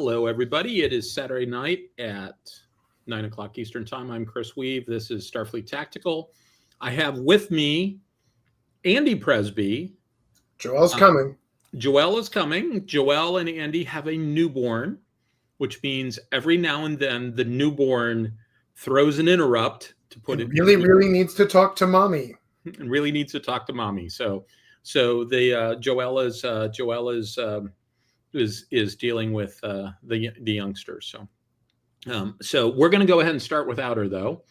Hello, everybody. It is Saturday night at 9 o'clock Eastern Time. I'm Chris Weuve. This is Starfleet Tactical. I have with me Andy Presby. Joelle's coming. Joelle is coming. Joelle and Andy have a newborn, which means every now and then the newborn throws an interrupt to put it. Really needs to talk to mommy. And really needs to talk to mommy. So the Joelle is dealing with the youngsters. So we're going to go ahead and start without her, though.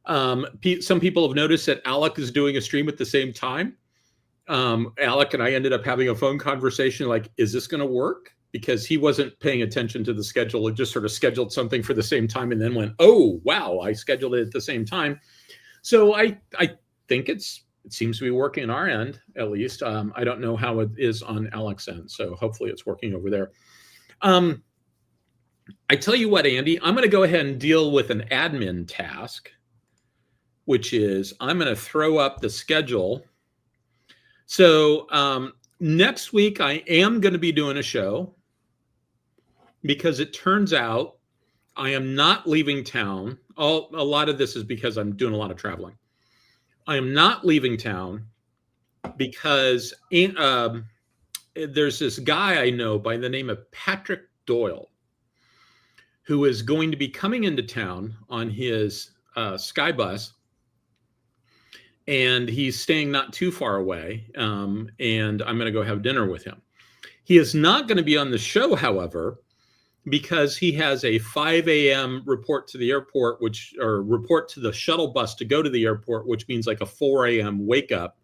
Some people have noticed that Alec is doing a stream at the same time. Alec and I ended up having a phone conversation like, is this going to work? Because he wasn't paying attention to the schedule. It just sort of scheduled something for the same time and then went, oh, wow, I scheduled it at the same time. So I think it seems to be working on our end, at least. I don't know how it is on Alec's end, so hopefully it's working over there. I tell you what, Andy, I'm going to go ahead and deal with an admin task, which is I'm going to throw up the schedule. So next week, I am going to be doing a show because it turns out I am not leaving town. A lot of this is because I'm doing a lot of traveling. I am not leaving town because there's this guy I know by the name of Pat Doyle who is going to be coming into town on his Sky Bus, and he's staying not too far away, and I'm going to go have dinner with him. He is not going to be on the show, however, because he has a 5 a.m. report to the airport, or report to the shuttle bus to go to the airport, which means like a 4 a.m. wake up,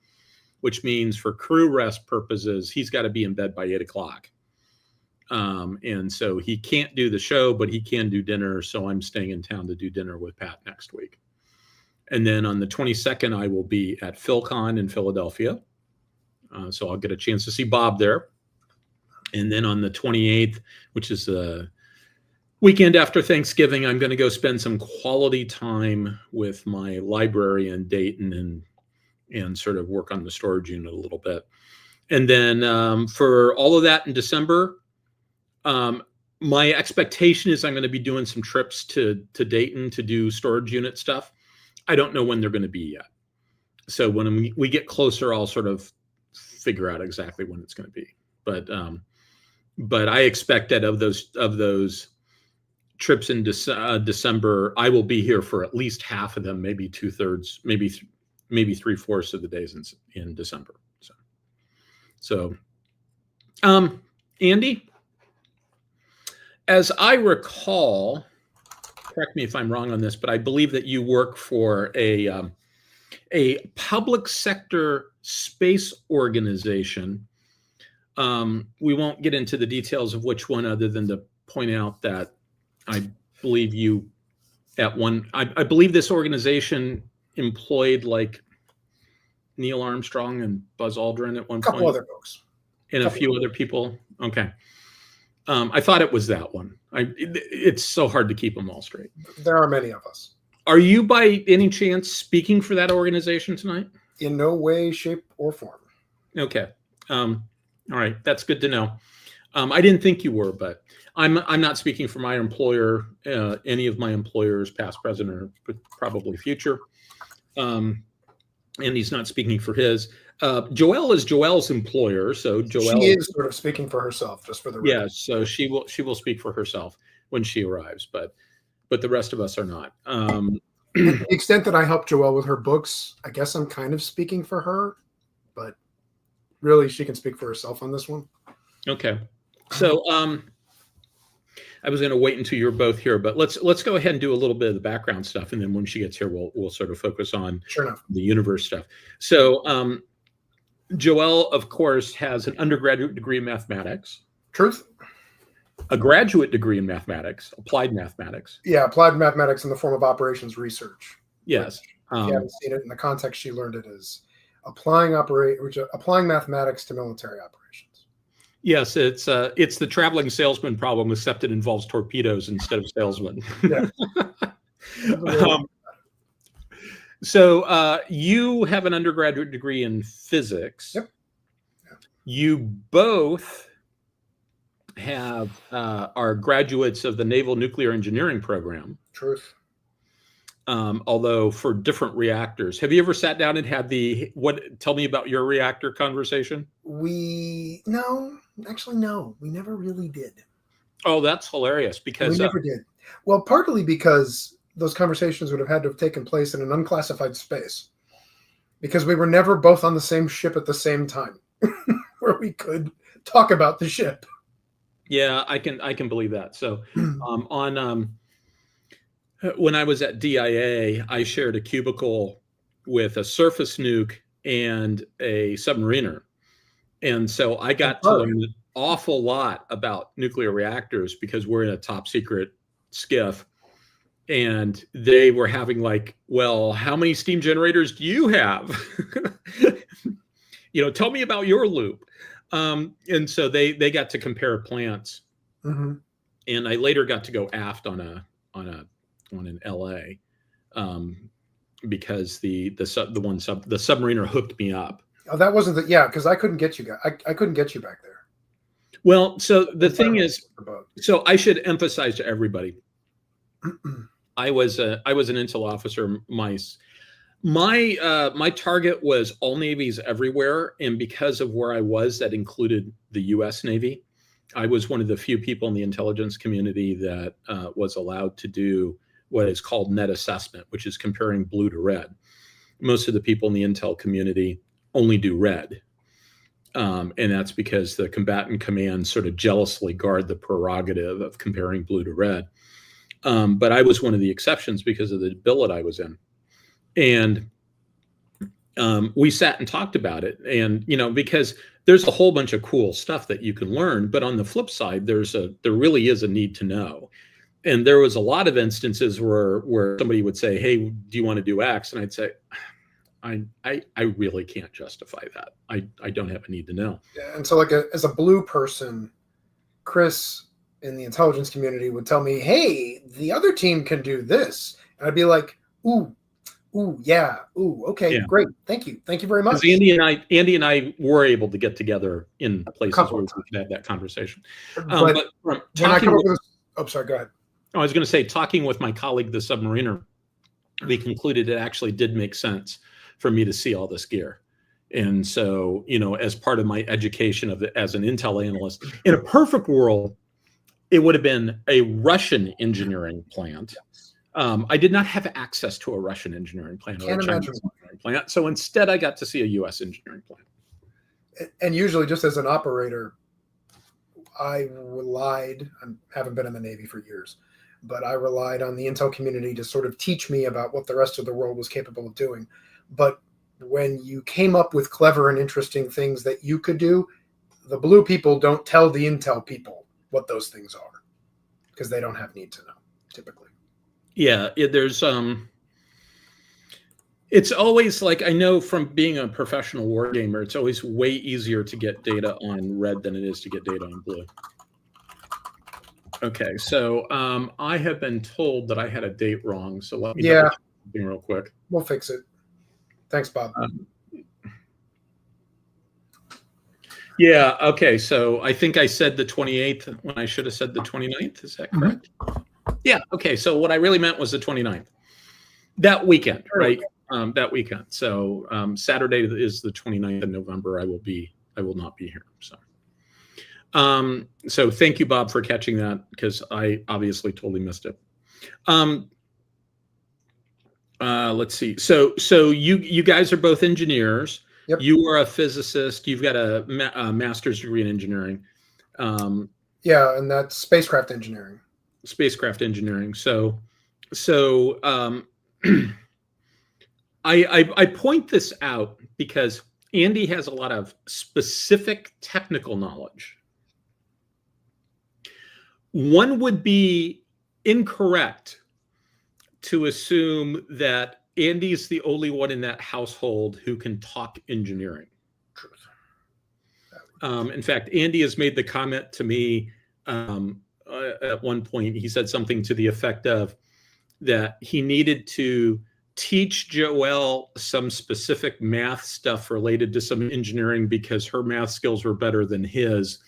which means for crew rest purposes, he's got to be in bed by 8 o'clock. And so he can't do the show, but he can do dinner. So I'm staying in town to do dinner with Pat next week. And then on the 22nd, I will be at PhilCon in Philadelphia. So I'll get a chance to see Bob there. And then on the 28th, which is the weekend after Thanksgiving, I'm going to go spend some quality time with my library in Dayton and sort of work on the storage unit a little bit. And then for all of that in December, my expectation is I'm going to be doing some trips to Dayton to do storage unit stuff. I don't know when they're going to be yet. So when we get closer, I'll sort of figure out exactly when it's going to be. But I expect that of those trips in December, I will be here for at least half of them, maybe 2/3, maybe 3/4 of the days in December. So, Andy, as I recall, correct me if I'm wrong on this, but I believe that you work for a public sector space organization. We won't get into the details of which one, other than to point out that I believe I believe this organization employed like Neil Armstrong and Buzz Aldrin at one point. A couple other folks. And a few other people. Okay. I thought it was that one. It's so hard to keep them all straight. There are many of us. Are you by any chance speaking for that organization tonight? In no way, shape, or form. Okay. All right, that's good to know. I didn't think you were, but I'm not speaking for my employer, any of my employers, past, present, or probably future. And he's not speaking for his. Joelle is Joelle's employer, so Joelle, she is sort of speaking for herself, just for the record. Yeah, so she will speak for herself when she arrives, but the rest of us are not. To the extent that I help Joelle with her books, I guess I'm kind of speaking for her, but really, she can speak for herself on this one. Okay. So I was going to wait until you're both here, but let's go ahead and do a little bit of the background stuff, and then when she gets here, we'll sort of focus on the universe stuff. So Joelle, of course, has an undergraduate degree in mathematics. Truth. A graduate degree in mathematics, applied mathematics. Yeah, applied mathematics in the form of operations research. Yes. If you haven't seen it in the context she learned it is applying mathematics to military operations. Yes, it's the traveling salesman problem, except it involves torpedoes instead of salesmen. Yeah. So you have an undergraduate degree in physics. Yep. You both are graduates of the Naval Nuclear Engineering program. Truth. Although for different reactors. Have you ever sat down and had tell me about your reactor conversation? No, we never really did. Oh, that's hilarious because we never did. Well, partly because those conversations would have had to have taken place in an unclassified space, because we were never both on the same ship at the same time where we could talk about the ship. Yeah, I can believe that. So when I was at DIA, I shared a cubicle with a surface nuke and a submariner. And so I got to learn an awful lot about nuclear reactors because we're in a top secret skiff. And they were having like, well, how many steam generators do you have? Tell me about your loop. And so they got to compare plants. Mm-hmm. And I later got to go aft on an LA because the submariner hooked me up. Oh, that wasn't because I couldn't get you guys. I couldn't get you back there. Well, so the thing is, so I should emphasize to everybody, I was an intel officer. My target was all navies everywhere, and because of where I was, that included the U.S. Navy. I was one of the few people in the intelligence community that was allowed to do what is called net assessment, which is comparing blue to red. Most of the people in the intel community only do red, and that's because the combatant commands sort of jealously guard the prerogative of comparing blue to red. But I was one of the exceptions because of the billet I was in. And we sat and talked about it. And, because there's a whole bunch of cool stuff that you can learn. But on the flip side, there really is a need to know. And there was a lot of instances where somebody would say, hey, do you want to do X? And I'd say, I really can't justify that. I don't have a need to know. Yeah, and so as a blue person, Chris in the intelligence community would tell me, hey, the other team can do this. And I'd be like, ooh, yeah, okay, yeah. Great. Thank you very much. Andy and I were able to get together in places where we could have that conversation. But when I come up with sorry, go ahead. I was going to say, talking with my colleague, the submariner, we concluded it actually did make sense for me to see all this gear. And so, as part of my education as an intel analyst, in a perfect world, it would have been a Russian engineering plant. I did not have access to a Russian engineering plant or a Chinese engineering plant. So instead, I got to see a U.S. engineering plant. And usually, just as an operator, I relied, I haven't been in the Navy for years, but I relied on the intel community to sort of teach me about what the rest of the world was capable of doing. But when you came up with clever and interesting things that you could do, the blue people don't tell the intel people what those things are because they don't have need to know typically. Yeah, there's it's always like, I know from being a professional war gamer, it's always way easier to get data on red than it is to get data on blue. Okay, so I have been told that I had a date wrong, so let me double check something real quick. We'll fix it. Thanks, Bob. Yeah, okay, so I think I said the 28th when I should have said the 29th. Is that correct? Mm-hmm. Yeah, okay, so what I really meant was the 29th. That weekend, right? That weekend. So Saturday is the 29th of November. I will not be here. So thank you, Bob, for catching that, because I obviously totally missed it. Let's see. So you guys are both engineers. Yep. You are a physicist. You've got a master's degree in engineering. Yeah, and that's spacecraft engineering. Spacecraft engineering. So I point this out because Andy has a lot of specific technical knowledge. One would be incorrect to assume that Andy's the only one in that household who can talk engineering. In fact, Andy has made the comment to me at one point. He said something to the effect of that he needed to teach Joelle some specific math stuff related to some engineering because her math skills were better than his.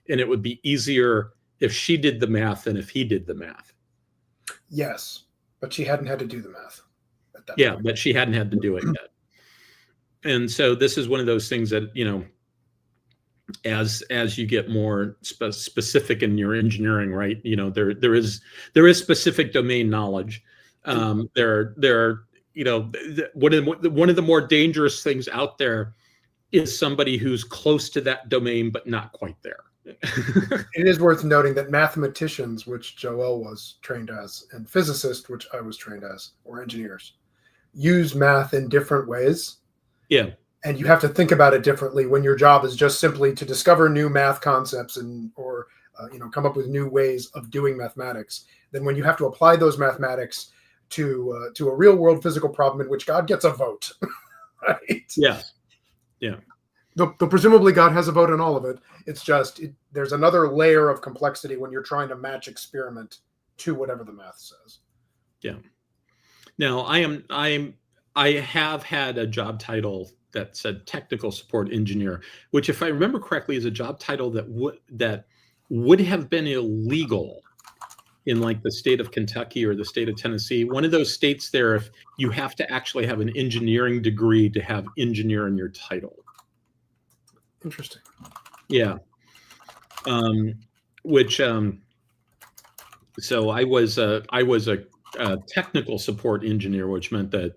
and it would be easier if she did the math than if he did the math. Yes, but she hadn't had to do the math at that Yeah, point. but she hadn't had to do it yet. And so this is one of those things that, as you get more specific in your engineering, right? There is specific domain knowledge. One of the more dangerous things out there is somebody who's close to that domain but not quite there. It is worth noting that mathematicians, which Joelle was trained as, and physicists, which I was trained as, or engineers, use math in different ways. Yeah. And you have to think about it differently when your job is just simply to discover new math concepts or come up with new ways of doing mathematics than when you have to apply those mathematics to a real world physical problem in which God gets a vote. Right? Yeah. Yeah. Though presumably God has a vote on all of it. It's just there's another layer of complexity when you're trying to match experiment to whatever the math says. Yeah. Now I have had a job title that said technical support engineer, which, if I remember correctly, is a job title that would have been illegal in like the state of Kentucky or the state of Tennessee. One of those states there, if you have to actually have an engineering degree to have engineer in your title. Interesting. Yeah. So I was a technical support engineer, which meant that,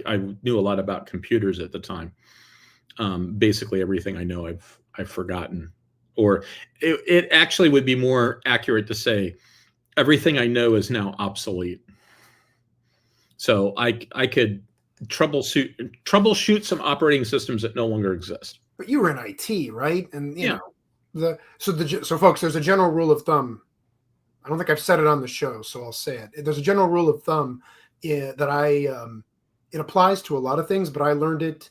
I knew a lot about computers at the time. Basically everything I know I've forgotten, or it actually would be more accurate to say everything I know is now obsolete. So I could troubleshoot some operating systems that no longer exist. But you were in IT, right? And so folks, there's a general rule of thumb. I don't think I've said it on the show, so I'll say it. There's a general rule of thumb that it applies to a lot of things, but I learned it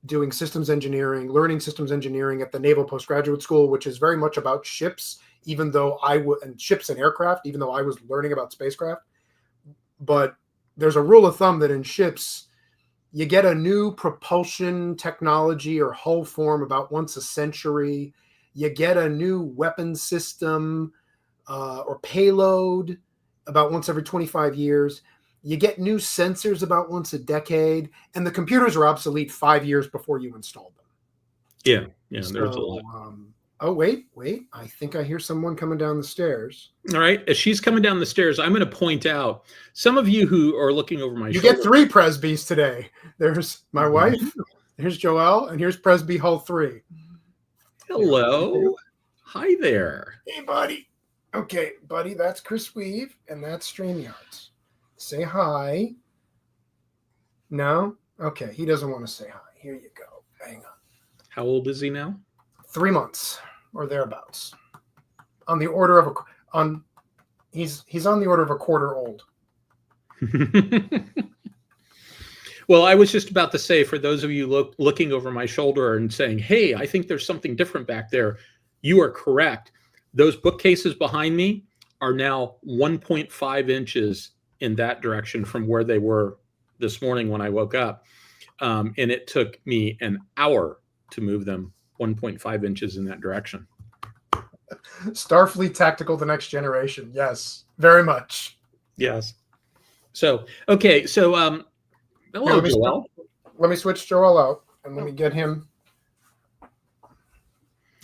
doing learning systems engineering at the Naval Postgraduate School, which is very much about ships, and ships and aircraft, even though I was learning about spacecraft. But there's a rule of thumb that in ships, you get a new propulsion technology or hull form about once a century. You get a new weapon system or payload about once every 25 years. You get new sensors about once a decade, and the computers are obsolete 5 years before you installed them. Yeah, there's a lot. Oh, wait. I think I hear someone coming down the stairs. All right. As she's coming down the stairs, I'm going to point out some of you who are looking over my shoulder. You get 3 Presbys today. There's my wife, here's Joelle, and here's Presby Hull 3. Hello. Hi there. Hey, buddy. Okay, buddy, that's Chris Weuve, and that's StreamYards. Say hi. No? Okay, he doesn't want to say hi. Here you go. Hang on. How old is he now? 3 months or thereabouts. On the order of he's on the order of a quarter old. Well, I was just about to say, for those of you looking over my shoulder and saying, hey, I think there's something different back there, you are correct. Those bookcases behind me are now 1.5 inches in that direction from where they were this morning when I woke up. And it took me an hour to move them 1.5 inches in that direction. Starfleet Tactical, the next generation. Yes, very much. Yes. So, okay. So, hello, Joelle. Let me switch Joelle out and let me get him.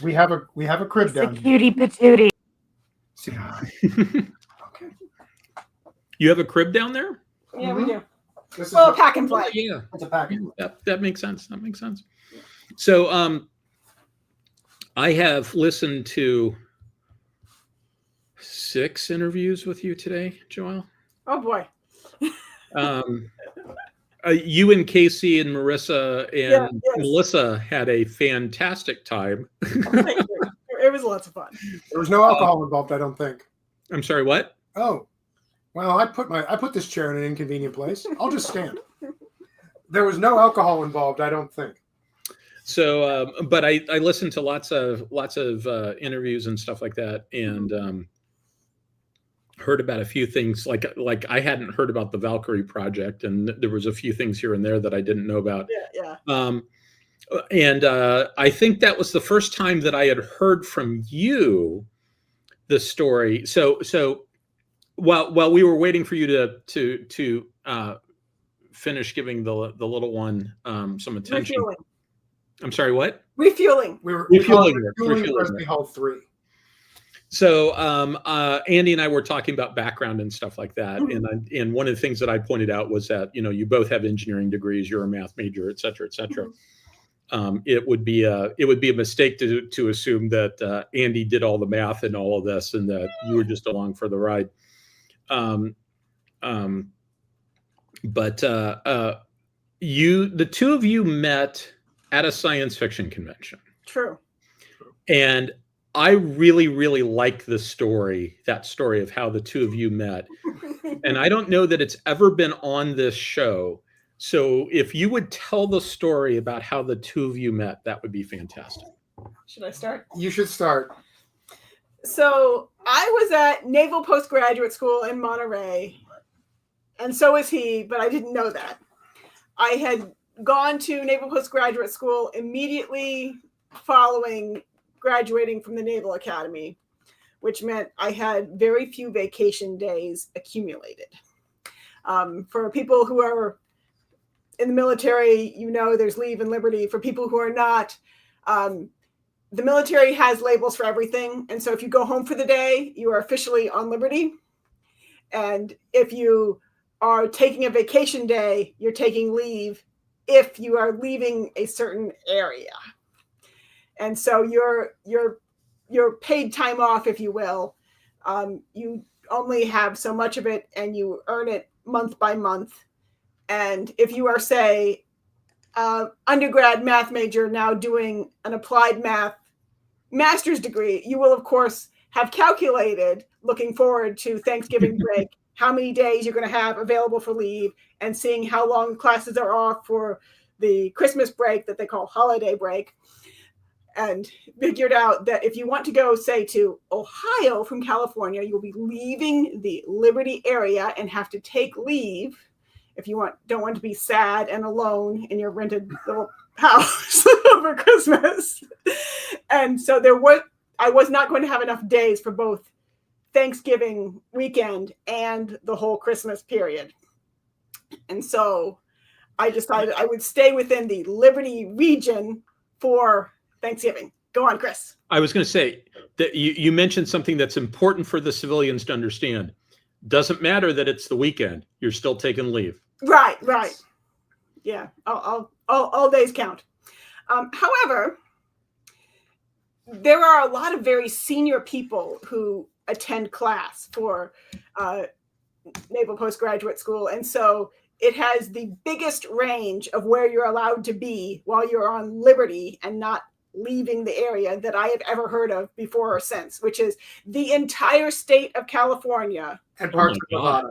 We have a crib down. Cutie patootie. Okay. You have a crib down there? Yeah, we do. Well, a pack and play. Yeah. It's a pack. That makes sense. That makes sense. So, I have listened to 6 interviews with you today, Joelle. Oh boy. You and Casey and Marissa and Melissa had a fantastic time. It was lots of fun. There was no alcohol involved, I don't think. I'm sorry, what? Oh, well, I put this chair in an inconvenient place. I'll just stand. There was no alcohol involved, I don't think. So, but I listened to lots of interviews and stuff like that, and heard about a few things like I hadn't heard about the Valkyrie project, and there was a few things here and there that I didn't know about. Yeah. And I think that was the first time that I had heard from you the story. So while we were waiting for you to finish giving the little one some attention. Refueling. I'm sorry, what? Refueling. We were Refueling. Presby Hall 3. So Andy and I were talking about background and stuff like that, and one of the things that I pointed out was that you both have engineering degrees, you're a math major, et cetera, et cetera. It would be a mistake to assume that Andy did all the math and all of this, and that you were just along for the ride. But the two of you met at a science fiction convention. True. And I really, really like that story of how the two of you met. And I don't know that it's ever been on this show. So if you would tell the story about how the two of you met, that would be fantastic. Should I start? You should start. So I was at Naval Postgraduate School in Monterey, and so was he, but I didn't know that. I had gone to Naval Postgraduate School immediately following graduating from the Naval Academy, which meant I had very few vacation days accumulated. For people who are in the military, there's leave and liberty. For people who are not, the military has labels for everything. And so if you go home for the day, you are officially on liberty. And if you are taking a vacation day, you're taking leave if you are leaving a certain area. And so your paid time off, if you will, you only have so much of it and you earn it month by month. And if you are, say, undergrad math major now doing an applied math master's degree, you will, of course, have calculated, looking forward to Thanksgiving break, how many days you're going to have available for leave, and seeing how long classes are off for the Christmas break that they call holiday break. And figured out that if you want to go, say, to Ohio from California, you'll be leaving the Liberty area and have to take leave if you don't want to be sad and alone in your rented little house over Christmas. And so I was not going to have enough days for both Thanksgiving weekend and the whole Christmas period. And so I decided I would stay within the Liberty region for Thanksgiving. Go on, Chris. I was going to say that you mentioned something that's important for the civilians to understand. Doesn't matter that it's the weekend. You're still taking leave. Right. Yeah, all days count. However, there are a lot of very senior people who attend class for Naval Postgraduate School. And so it has the biggest range of where you're allowed to be while you're on liberty and not leaving the area that I have ever heard of before or since, which is the entire state of California. And parts of Nevada.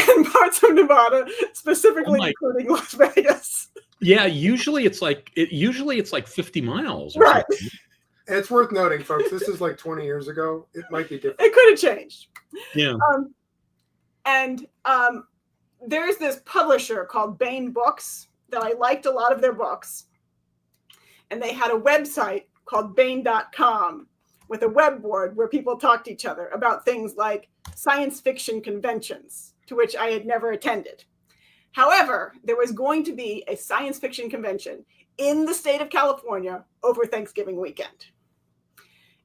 And parts of Nevada, specifically including Las Vegas. Yeah, usually it's like 50 miles. Right. And it's worth noting, folks, this is like 20 years ago. It might be different. It could have changed. Yeah. There's this publisher called Baen Books that I liked a lot of their books. And they had a website called Baen.com with a web board where people talked to each other about things like science fiction conventions, to which I had never attended. However, there was going to be a science fiction convention in the state of California over Thanksgiving weekend.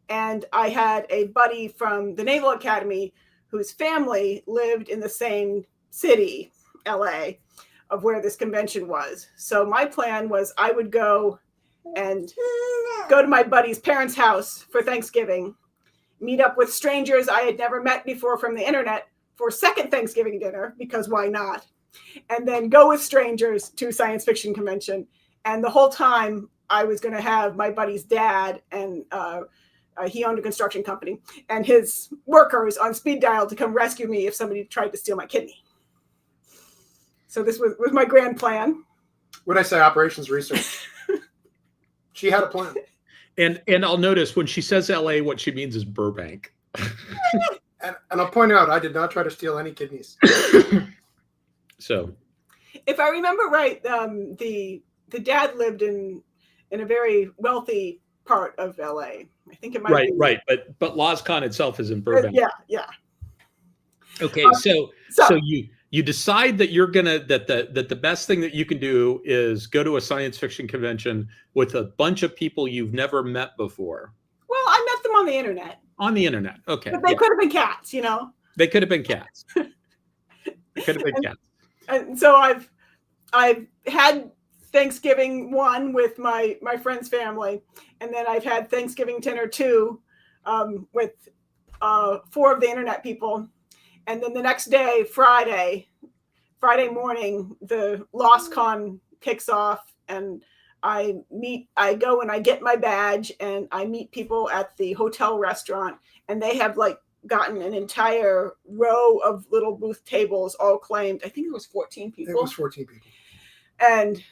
And I had a buddy from the Naval Academy whose family lived in the same city, LA, of where this convention was. So my plan was I would go to my buddy's parents' house for Thanksgiving, meet up with strangers I had never met before from the internet for second Thanksgiving dinner, because why not? And then go with strangers to science fiction convention. And the whole time I was going to have my buddy's dad, and he owned a construction company, and his workers on speed dial to come rescue me if somebody tried to steal my kidney. So this was my grand plan. When I say operations research, she had a plan. And I'll notice when she says LA, what she means is Burbank. And I'll point out, I did not try to steal any kidneys. So, if I remember right, the dad lived in in a very wealthy part of LA. I think it might Right, be. right. But LozCon itself is in Burbank. Yeah. Okay, so you decide that you're gonna that the best thing that you can do is go to a science fiction convention with a bunch of people you've never met before. Well, I met them on the internet. On the internet, okay. But they could have been cats, you know. They could have been cats. They could have been cats. And so I've had Thanksgiving 1 with my friend's family, and then I've had Thanksgiving dinner 2 with 4 of the internet people. And then the next day, Friday morning, the LostCon kicks off, and I go and I get my badge, and I meet people at the hotel restaurant, and they have like gotten an entire row of little booth tables all claimed. I think it was 14 people. It was 14 people. And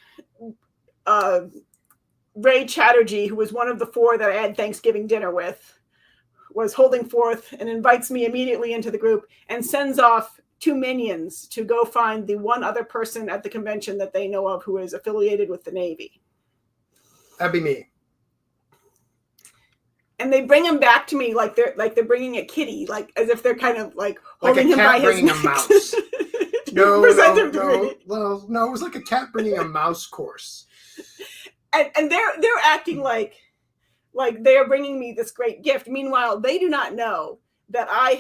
Ray Chatterjee, who was one of the 4 that I had Thanksgiving dinner with, was holding forth and invites me immediately into the group and sends off 2 minions to go find the one other person at the convention that they know of who is affiliated with the Navy. That'd be me. And they bring him back to me like they're bringing a kitty, like as if they're kind of like holding him by his neck. Like a cat bringing a mouse. No, it was like a cat bringing a mouse course. And they're acting like they are bringing me this great gift. Meanwhile, they do not know that I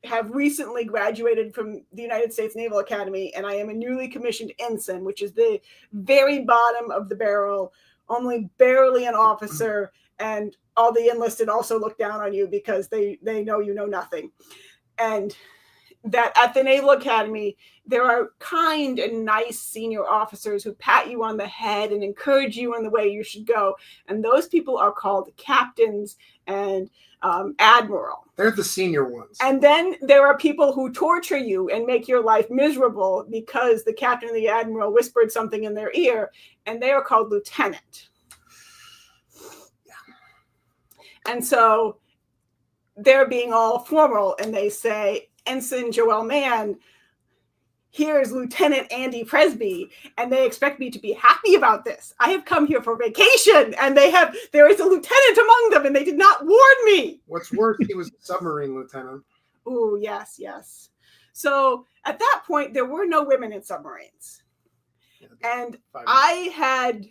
have recently graduated from the United States Naval Academy, and I am a newly commissioned ensign, which is the very bottom of the barrel, only barely an officer, and all the enlisted also look down on you because they know you know nothing. And that at the Naval Academy, there are kind and nice senior officers who pat you on the head and encourage you in the way you should go. And those people are called captains and admiral. They're the senior ones. And then there are people who torture you and make your life miserable because the captain and the admiral whispered something in their ear, and they are called lieutenant. And so they're being all formal, and they say, Ensign Joelle Mann, here's Lieutenant Andy Presby, and they expect me to be happy about this. I have come here for vacation, and there is a lieutenant among them, and they did not warn me. What's worse, he was a submarine lieutenant. Ooh, yes. So at that point, there were no women in submarines. And I had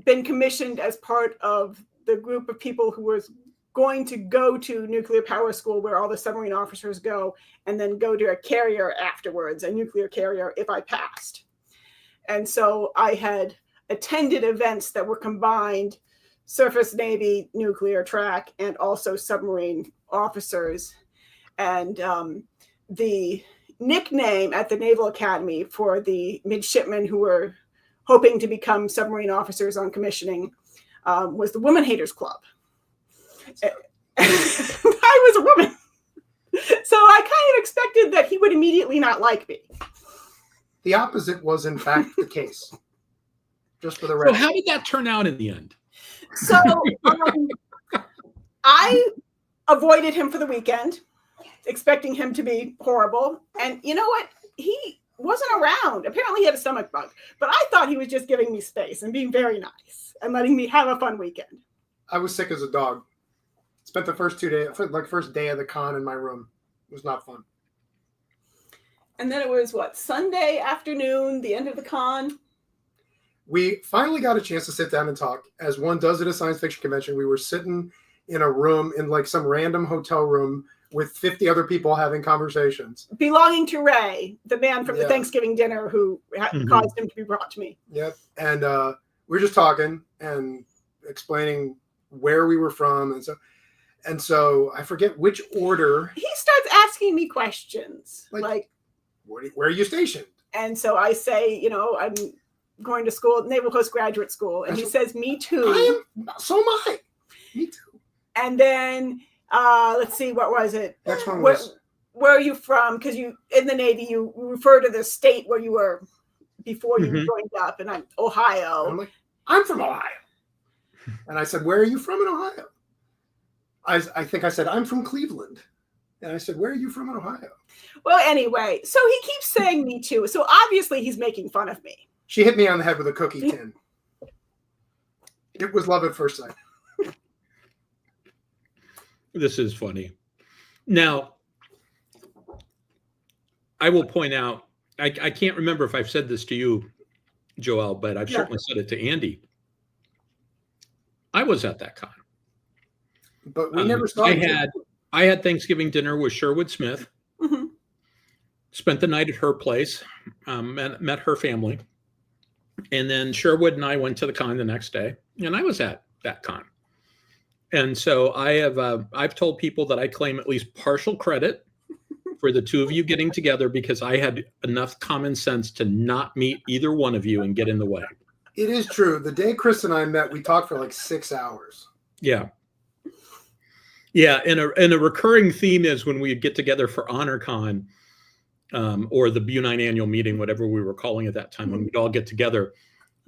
been commissioned as part of the group of people who was going to go to nuclear power school, where all the submarine officers go, and then go to a carrier afterwards, a nuclear carrier, if I passed. And so I had attended events that were combined surface Navy nuclear track and also submarine officers. And the nickname at the Naval Academy for the midshipmen who were hoping to become submarine officers on commissioning was the Woman Haters Club. I was a woman. So I kind of expected that he would immediately not like me. The opposite was, in fact, the case. Just for the record. So how did that turn out in the end? So I avoided him for the weekend, expecting him to be horrible. And you know what? He wasn't around. Apparently he had a stomach bug. But I thought he was just giving me space and being very nice and letting me have a fun weekend. I was sick as a dog. Spent the first 2 days, like first day of the con in my room. It was not fun. And then it was Sunday afternoon, the end of the con. We finally got a chance to sit down and talk. As one does at a science fiction convention, we were sitting in a room in like some random hotel room with 50 other people having conversations. Belonging to Ray, the man from the Thanksgiving dinner who caused him to be brought to me. Yep. And we were just talking and explaining where we were from. And so I forget which order. He starts asking me questions. Like where are you stationed? And so I say, I'm going to school, Naval Postgraduate School. And he says, me too. So am I. Me too. And then, let's see, what was it? Next one was, where are you from? Because you, in the Navy, you refer to the state where you were before you joined up. And I'm Ohio. I'm like, I'm from Ohio. And I said, where are you from in Ohio? I think I said, I'm from Cleveland. And I said, where are you from in Ohio? Well, anyway, so he keeps saying me too. So obviously he's making fun of me. She hit me on the head with a cookie tin. It was love at first sight. This is funny. Now, I will point out, I can't remember if I've said this to you, Joelle, but I've certainly said it to Andy. I was at that con. But we never saw it. I had Thanksgiving dinner with Sherwood Smith. Mhm. Spent the night at her place, met her family. And then Sherwood and I went to the con the next day, and I was at that con. And so I've told people that I claim at least partial credit for the two of you getting together because I had enough common sense to not meet either one of you and get in the way. It is true. The day Chris and I met, we talked for like 6 hours. Yeah. Yeah, and a recurring theme is when we get together for HonorCon or the BuNine annual meeting, whatever we were calling it that time, when we'd all get together,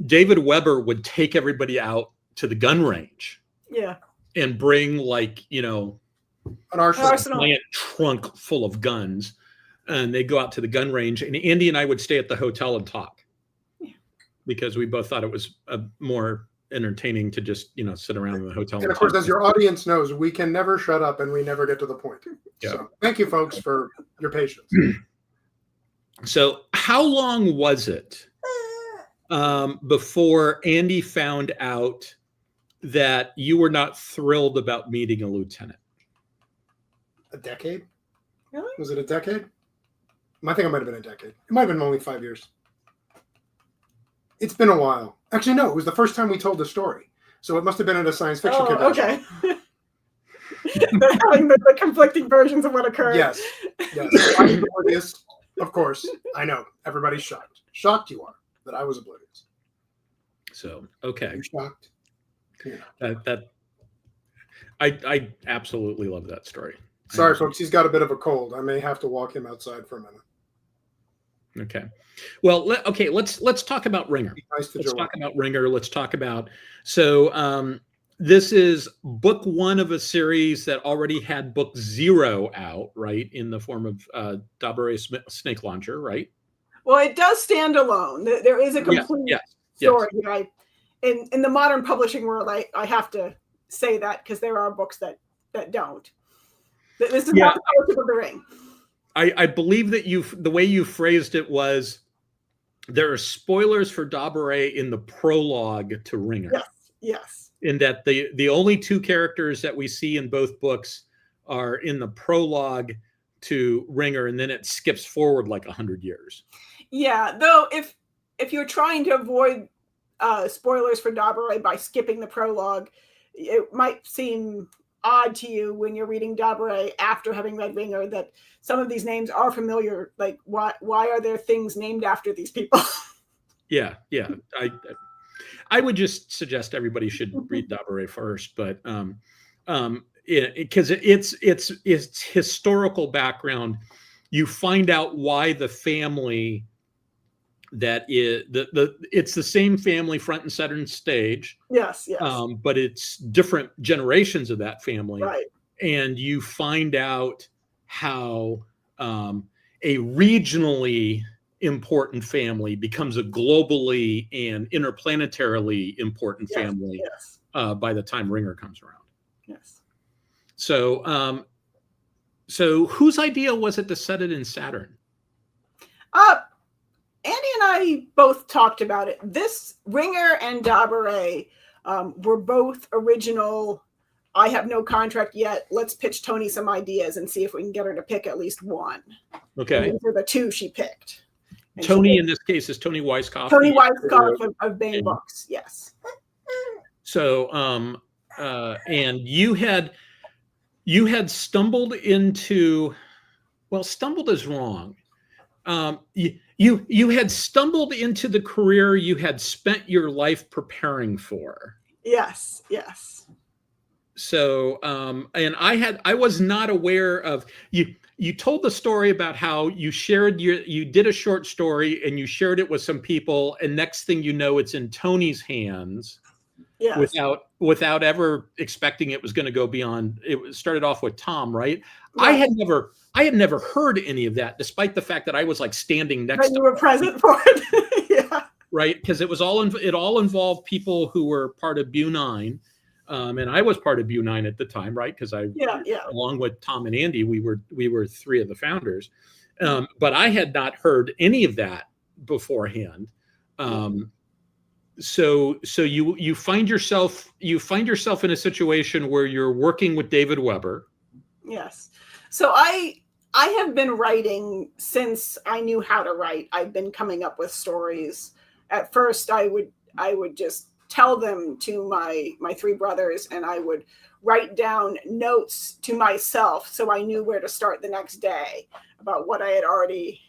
David Weber would take everybody out to the gun range. Yeah. And bring like, an arsenal. Giant trunk full of guns, and they go out to the gun range, and Andy and I would stay at the hotel and talk because we both thought it was more entertaining to just sit around in the hotel. And of course, as your audience knows, we can never shut up and we never get to the point. Yeah. So thank you, folks, for your patience. So how long was it before Andy found out that you were not thrilled about meeting a lieutenant? A decade? Really? Was it a decade? I think it might have been a decade. It might have been only 5 years. It's been a while. Actually, no, it was the first time we told the story. So it must have been at a science fiction convention. Okay. They're having the conflicting versions of what occurred. Yes. I'm oblivious. Of course. I know. Everybody's shocked. Shocked you are that I was oblivious. So, okay. You're shocked? Yeah. I absolutely love that story. Sorry, folks. He's got a bit of a cold. I may have to walk him outside for a minute. Okay. Well, let's talk about Ringer. Nice to let's Joelle. talk about Ringer. Let's talk about, this is book 1 of a series that already had book 0 out, right? In the form of Dabare Snake Launcher, right? Well, it does stand alone. There is a complete story. Yes. In the modern publishing world, I have to say that because there are books that don't. This is not the Fellowship of the Ring. I believe that the way you phrased it was there are spoilers for Dabare in the prologue to Ringer. Yes. In that the only 2 characters that we see in both books are in the prologue to Ringer, and then it skips forward like 100 years. Yeah, though if you're trying to avoid spoilers for Dabare by skipping the prologue, it might seem odd to you when you're reading Dabare after having read Ringer that some of these names are familiar. Like, why are there things named after these people? Yeah. I would just suggest everybody should read Dabare first, but because it's historical background, you find out why the family that is it's the same family front and center stage. Yes. But it's different generations of that family. Right. And you find out how a regionally important family becomes a globally and interplanetarily important family by the time Ringer comes around. Yes. So whose idea was it to set it in Saturn? Andy and I both talked about it. This Ringer and Dabare were both original. I have no contract yet. Let's pitch Tony some ideas and see if we can get her to pick at least one. Okay. And these are the 2 she picked. And Tony, in this case, is Tony Weisskopf. Tony Weisskopf of Baen Books, yes. So, and you had stumbled into, well, stumbled is wrong. You had stumbled into the career you had spent your life preparing for. Yes. So, and I was not aware of you. You told the story about how you did a short story and you shared it with some people, and next thing you know, it's in Tony's hands. Yes. Without ever expecting it was going to go beyond. It started off with Tom, right? I had never heard any of that, despite the fact that I was like standing next to you were present for it. Yeah. right? Because it all involved people who were part of BuNine. And I was part of BuNine at the time, right? Because along with Tom and Andy, we were three of the founders. But I had not heard any of that beforehand. So you find yourself in a situation where you're working with David Weber. Yes. So I have been writing since I knew how to write. I've been coming up with stories. At first, I would just tell them to my three brothers, and I would write down notes to myself so I knew where to start the next day about what I had already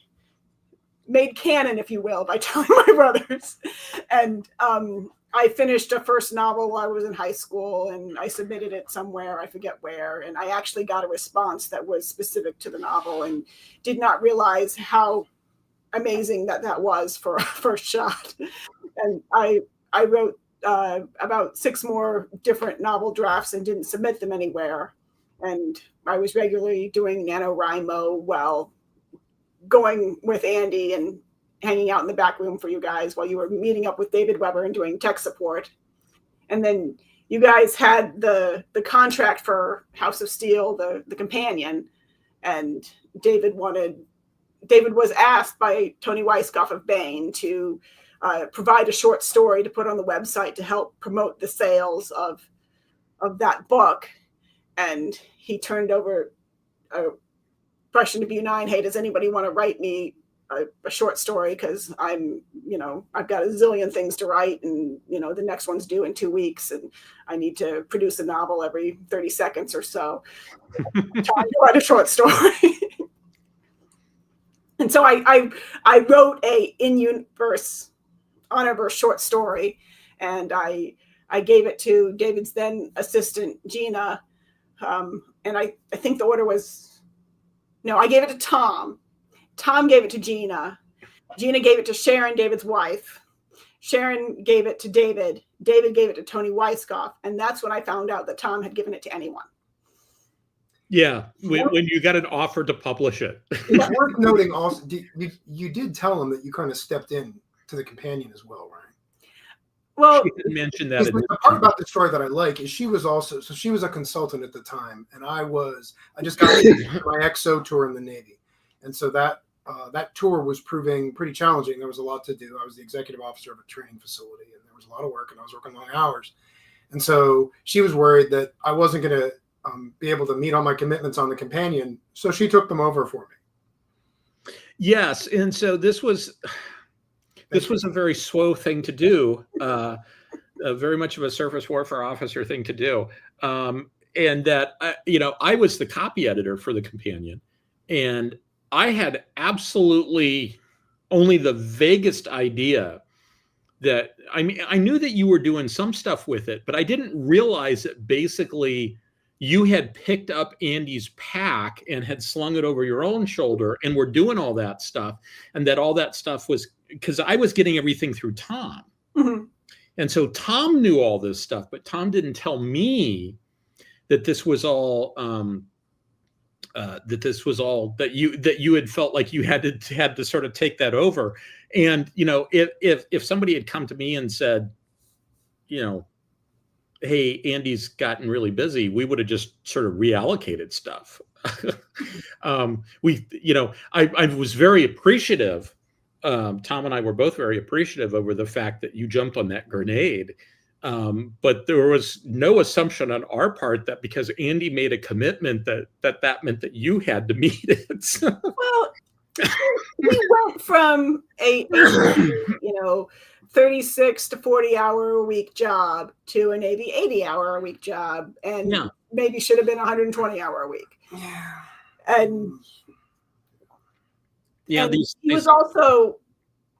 made canon, if you will, by telling my brothers. And I finished a first novel while I was in high school, and I submitted it somewhere, I forget where, and I actually got a response that was specific to the novel, and did not realize how amazing that was for a first shot. And I wrote about 6 more different novel drafts and didn't submit them anywhere. And I was regularly doing NaNoWriMo while going with Andy and hanging out in the back room for you guys while you were meeting up with David Weber and doing tech support. And then you guys had the contract for House of Steel, the companion, and David was asked by Tony Weisskopf of Baen to provide a short story to put on the website to help promote the sales of that book. And he turned over a question to BuNine, hey, does anybody want to write me a short story? Because I've got a zillion things to write, and the next one's due in 2 weeks, and I need to produce a novel every 30 seconds or so. Time to write a short story. And so I wrote a in-universe Honorverse short story, and I gave it to David's then assistant, Gina. And I think the order was, no, I gave it to Tom. Tom gave it to Gina. Gina gave it to Sharon, David's wife. Sharon gave it to David. David gave it to Tony Weisskopf. And that's when I found out that Tom had given it to anyone. Yeah, when you got an offer to publish it. It's worth noting also, you did tell him that you kind of stepped in to the companion as well, right? Well, she didn't mention that. The part about the story that I like is she was a consultant at the time, and I just got my XO tour in the Navy, and so that tour was proving pretty challenging. There was a lot to do. I was the executive officer of a training facility, and there was a lot of work, and I was working long hours, and so she was worried that I wasn't going to be able to meet all my commitments on the companion, so she took them over for me. Yes, and so this was a very SWO thing to do, very much of a surface warfare officer thing to do, and that I was the copy editor for the companion, and I had absolutely only the vaguest idea that I knew that you were doing some stuff with it, but I didn't realize that basically you had picked up Andy's pack and had slung it over your own shoulder and were doing all that stuff, and that all that stuff was because I was getting everything through Tom. Mm-hmm. And so Tom knew all this stuff, but Tom didn't tell me that this was all that you had felt like you had to sort of take that over. And if somebody had come to me and said, hey, Andy's gotten really busy, we would have just sort of reallocated stuff. I was very appreciative. Tom and I were both very appreciative over the fact that you jumped on that grenade. But there was no assumption on our part that because Andy made a commitment that meant that you had to meet it. Well, we went from a 36 to 40-hour-a-week job to a Navy 80-hour-a-week job, and maybe should have been 120-hour-a-week. Yeah. And yeah, he was also,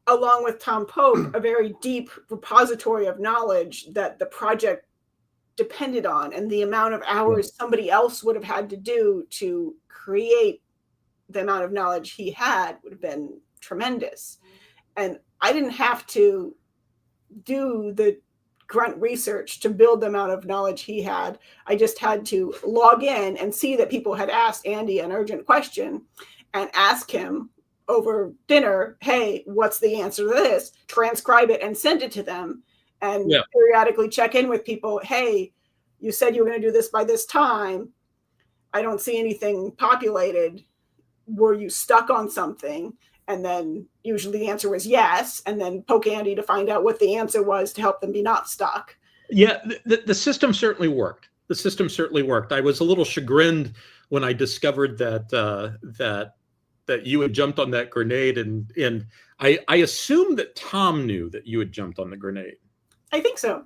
along with Tom Pope, a very deep repository of knowledge that the project depended on, and the amount of hours somebody else would have had to do to create the amount of knowledge he had would have been tremendous. And I didn't have to do the grunt research to build the amount of knowledge he had. I just had to log in and see that people had asked Andy an urgent question and ask him over dinner, hey, what's the answer to this? Transcribe it and send it to them, and periodically check in with people. Hey, you said you were going to do this by this time. I don't see anything populated. Were you stuck on something? And then usually the answer was yes. And then poke Andy to find out what the answer was to help them be not stuck. Yeah, the system certainly worked. The system certainly worked. I was a little chagrined when I discovered that you had jumped on that grenade, and I assumed that Tom knew that you had jumped on the grenade. I think so.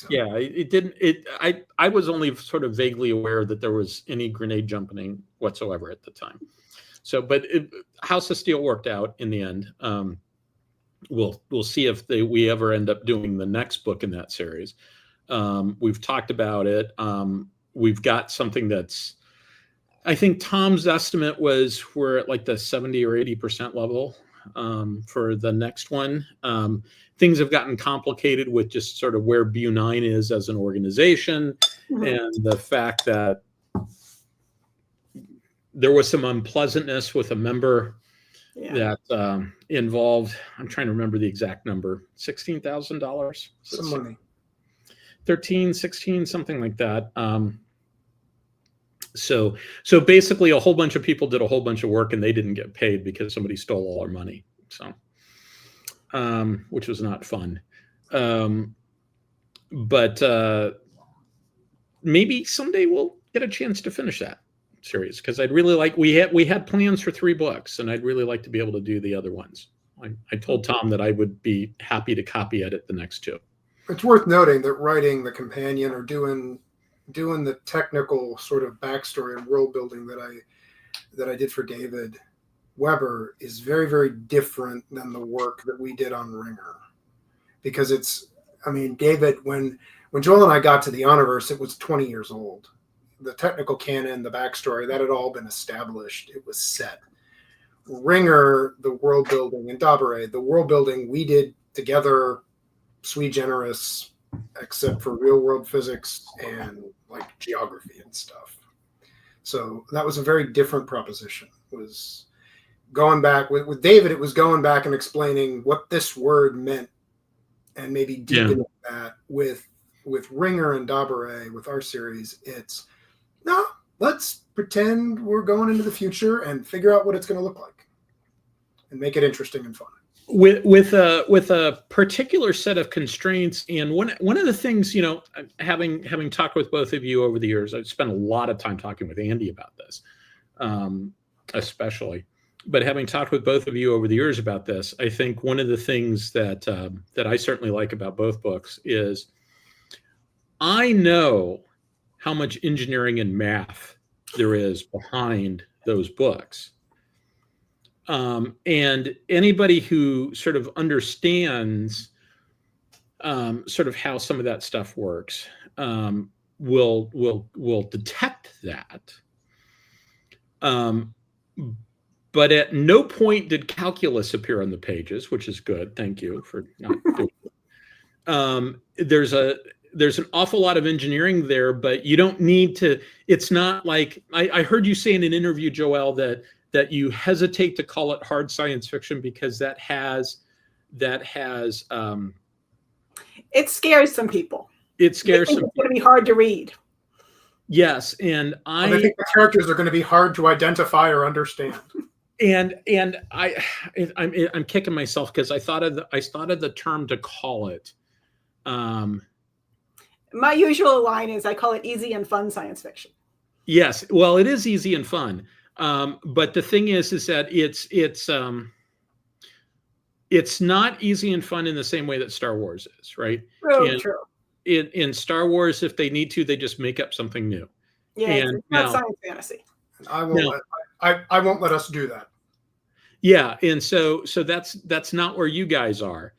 Yeah, it didn't. I was only sort of vaguely aware that there was any grenade jumping whatsoever at the time. So, but House of Steel worked out in the end. We'll see if we ever end up doing the next book in that series. We've talked about it. We've got something that's, I think Tom's estimate was we're at like the 70 or 80% level for the next one. Things have gotten complicated with just sort of where BuNine is as an organization, and the fact that there was some unpleasantness with a member that involved, I'm trying to remember the exact number, $16,000. Some money. 13, 16, something like that. So basically a whole bunch of people did a whole bunch of work and they didn't get paid because somebody stole all our money. So, which was not fun. But maybe someday we'll get a chance to finish that series, because I'd really like, we had plans for 3 books and I'd really like to be able to do the other ones. I told Tom that I would be happy to copy edit the next 2. It's worth noting that writing the companion or doing the technical sort of backstory and world building that I did for David Weber is very, very different than the work that we did on Ringer, because David, when Joel and I got to the Honorverse, it was 20 years old. The technical canon, the backstory, that had all been established. It was set. Ringer, the world building, and Dabare, the world building we did together, sui generis, except for real world physics and like geography and stuff. So that was a very different proposition. It was going back with David, it was going back and explaining what this word meant and maybe deepening that. With Ringer and Dabare, with our series, it's no, let's pretend we're going into the future and figure out what it's going to look like and make it interesting and fun. With a particular set of constraints. And one of the things, having talked with both of you over the years, I've spent a lot of time talking with Andy about this, especially. But having talked with both of you over the years about this, I think one of the things that I certainly like about both books is I know how much engineering and math there is behind those books. And anybody who sort of understands sort of how some of that stuff works will detect that. But at no point did calculus appear on the pages, which is good. Thank you for not doing it. There's an awful lot of engineering there, but you don't need to. It's not like I heard you say in an interview, Joelle, that you hesitate to call it hard science fiction because that has it scares some people. It scares some people. It's going to be hard to read. Yes, and I think the characters are going to be hard to identify or understand. And I'm kicking myself because I thought of the term to call it. My usual line is I call it easy and fun science fiction. Yes, well, it is easy and fun. But the thing is that it's not easy and fun in the same way that Star Wars is, right? True. In Star Wars, if they need to, they just make up something new. Yeah, it's not science fantasy. I won't let us do that. Yeah, and so that's not where you guys are.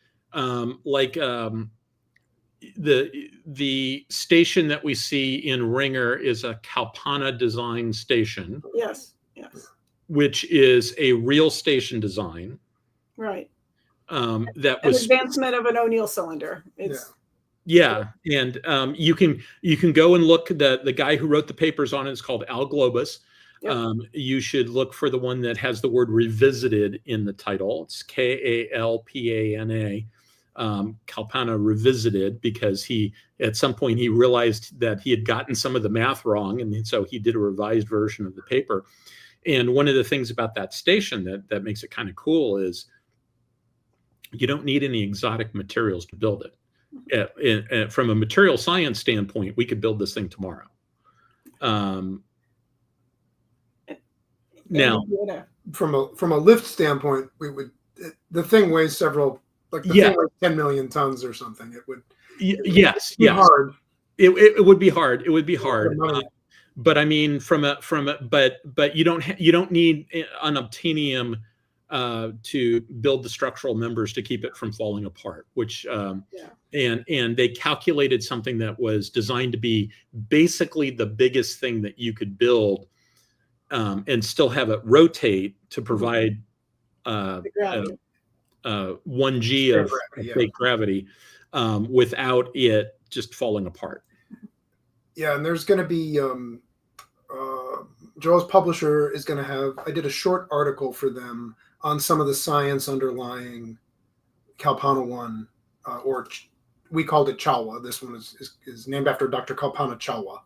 The station that we see in Ringer is a Kalpana design station. Yes. Which is a real station design. Right. That an was advancement of an O'Neill cylinder. Yeah, and you can go and look. The guy who wrote the papers on it is called Al Globus. Yep. You should look for the one that has the word revisited in the title. It's Kalpana. Kalpana Revisited, because at some point he realized that he had gotten some of the math wrong, and so he did a revised version of the paper. And one of the things about that station that makes it kind of cool is you don't need any exotic materials to build it. From a material science standpoint, we could build this thing tomorrow. Now, from a lift standpoint, the thing weighs several, like the thing weighs 10 million tons or something. It would yes. hard. It would be hard. It would be hard. But I mean, but you don't need unobtainium to build the structural members to keep it from falling apart. Which and they calculated something that was designed to be basically the biggest thing that you could build, and still have it rotate to provide 1G of fake gravity, without it just falling apart. Yeah, and there's going to be Joel's publisher is going to have. I did a short article for them on some of the science underlying Kalpana 1, or we called it Chawa. This one is named after Dr. Kalpana Chawa.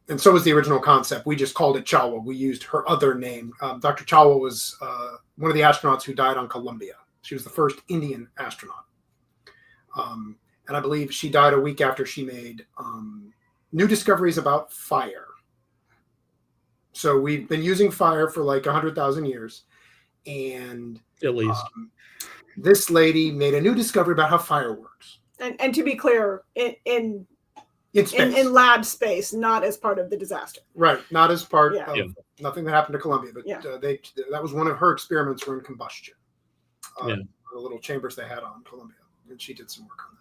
And so was the original concept. We just called it Chawa. We used her other name. Dr. Chawa was one of the astronauts who died on Columbia. She was the first Indian astronaut. And I believe she died a week after she made new discoveries about fire. So we've been using fire for like 100,000 years. And at least this lady made a new discovery about how fire works. And to be clear, in lab space, not as part of the disaster. Right, not as part of nothing that happened to Columbia, but that was one of her experiments were in combustion. The little chambers they had on Columbia, and she did some work on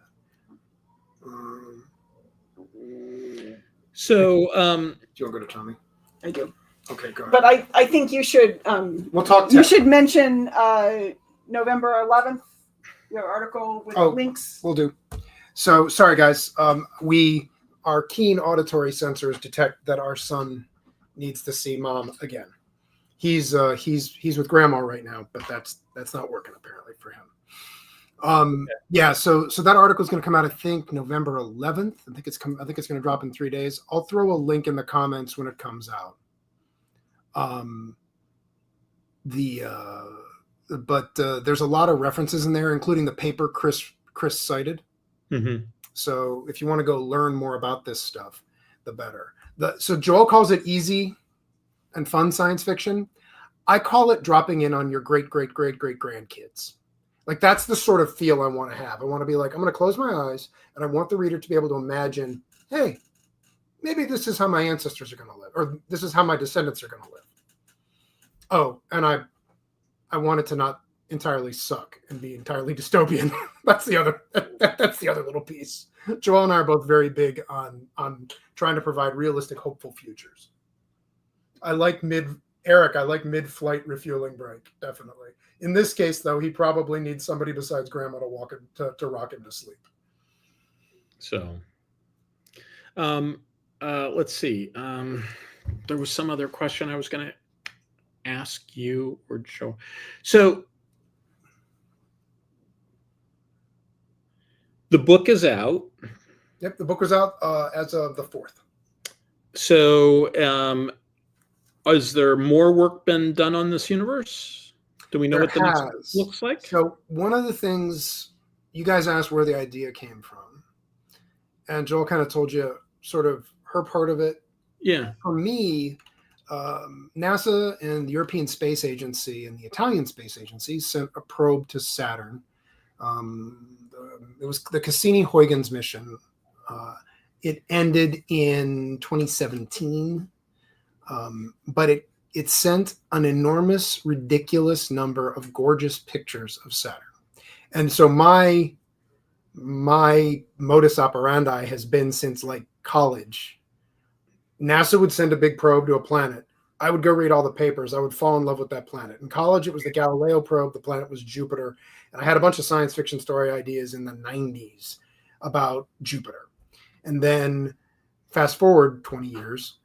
that. So, do you want to go to Tommy? I do. Okay, go ahead. But I think you should. We'll talk. You should mention November 11th, your article with links. We'll do. So sorry, guys. Our keen auditory sensors detect that our son needs to see mom again. He's with grandma right now, but that's not working apparently for him. So that article is going to come out, I think, November 11th. I think it's going to drop in 3 days. I'll throw a link in the comments when it comes out. There's a lot of references in there, including the paper Chris cited. Mm-hmm. So if you want to go learn more about this stuff, the better. So Joel calls it easy and fun science fiction. I call it dropping in on your great grandkids. Like, that's the sort of feel I want to have. I want to be like, I'm going to close my eyes and I want the reader to be able to imagine, hey, maybe this is how my ancestors are going to live, or this is how my descendants are going to live. Oh, and I want it to not entirely suck and be entirely dystopian. That's the other little piece. Joelle and I are both very big on trying to provide realistic, hopeful futures. I like mid-flight refueling break, definitely. In this case, though, he probably needs somebody besides grandma to rock him to sleep. So, let's see. There was some other question I was going to ask you or Joe. So, the book is out. Yep, the book was out as of the 4th. So, has there more work been done on this universe? Do we know what the next looks like? So one of the things you guys asked where the idea came from, and Joel kind of told you sort of her part of it. Yeah. For me, NASA and the European Space Agency and the Italian Space Agency sent a probe to Saturn. It was the Cassini-Huygens mission. It ended in 2017, but it sent an enormous, ridiculous number of gorgeous pictures of Saturn. And so my modus operandi has been since like college. NASA would send a big probe to a planet. I would go read all the papers. I would fall in love with that planet. In college, it was the Galileo probe. The planet was Jupiter. And I had a bunch of science fiction story ideas in the 90s about Jupiter. And then fast forward 20 years,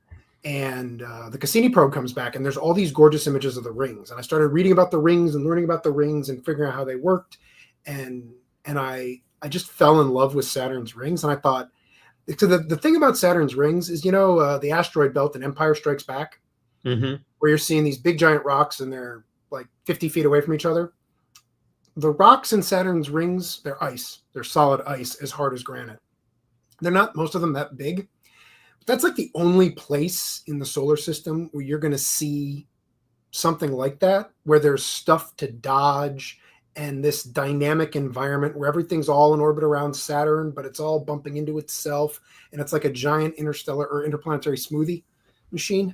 and the Cassini probe comes back, and there's all these gorgeous images of the rings. And I started reading about the rings and learning about the rings and figuring out how they worked. And I just fell in love with Saturn's rings. And I thought, so the thing about Saturn's rings is, the asteroid belt in Empire Strikes Back, where you're seeing these big giant rocks and they're like 50 feet away from each other. The rocks in Saturn's rings, they're ice. They're solid ice, as hard as granite. They're not, most of them, that big. But that's like the only place in the solar system where you're going to see something like that, where there's stuff to dodge and this dynamic environment where everything's all in orbit around Saturn, but it's all bumping into itself. And it's like a giant interstellar or interplanetary smoothie machine.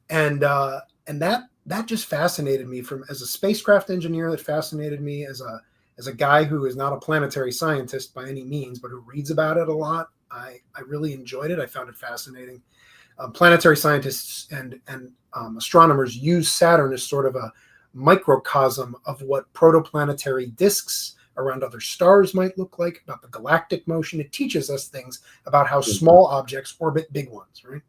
And that just fascinated me as a spacecraft engineer. That fascinated me as a guy who is not a planetary scientist by any means, but who reads about it a lot. I really enjoyed it. I found it fascinating. Planetary scientists and astronomers use Saturn as sort of a microcosm of what protoplanetary disks around other stars might look like, about the galactic motion. It teaches us things about how small objects orbit big ones, right?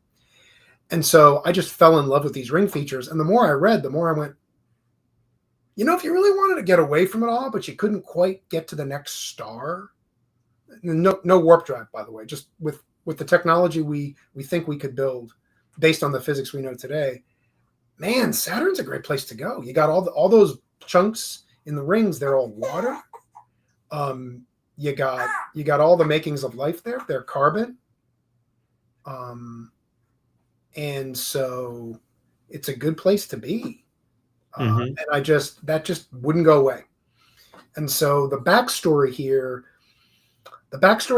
And so I just fell in love with these ring features. And the more I read, the more I went, if you really wanted to get away from it all, but you couldn't quite get to the next star, no warp drive, by the way, just with the technology we think we could build based on the physics we know today, man, Saturn's a great place to go. You got all those chunks in the rings. They're all water. You got all the makings of life there. They're carbon. And so it's a good place to be. And that just wouldn't go away. And so the backstory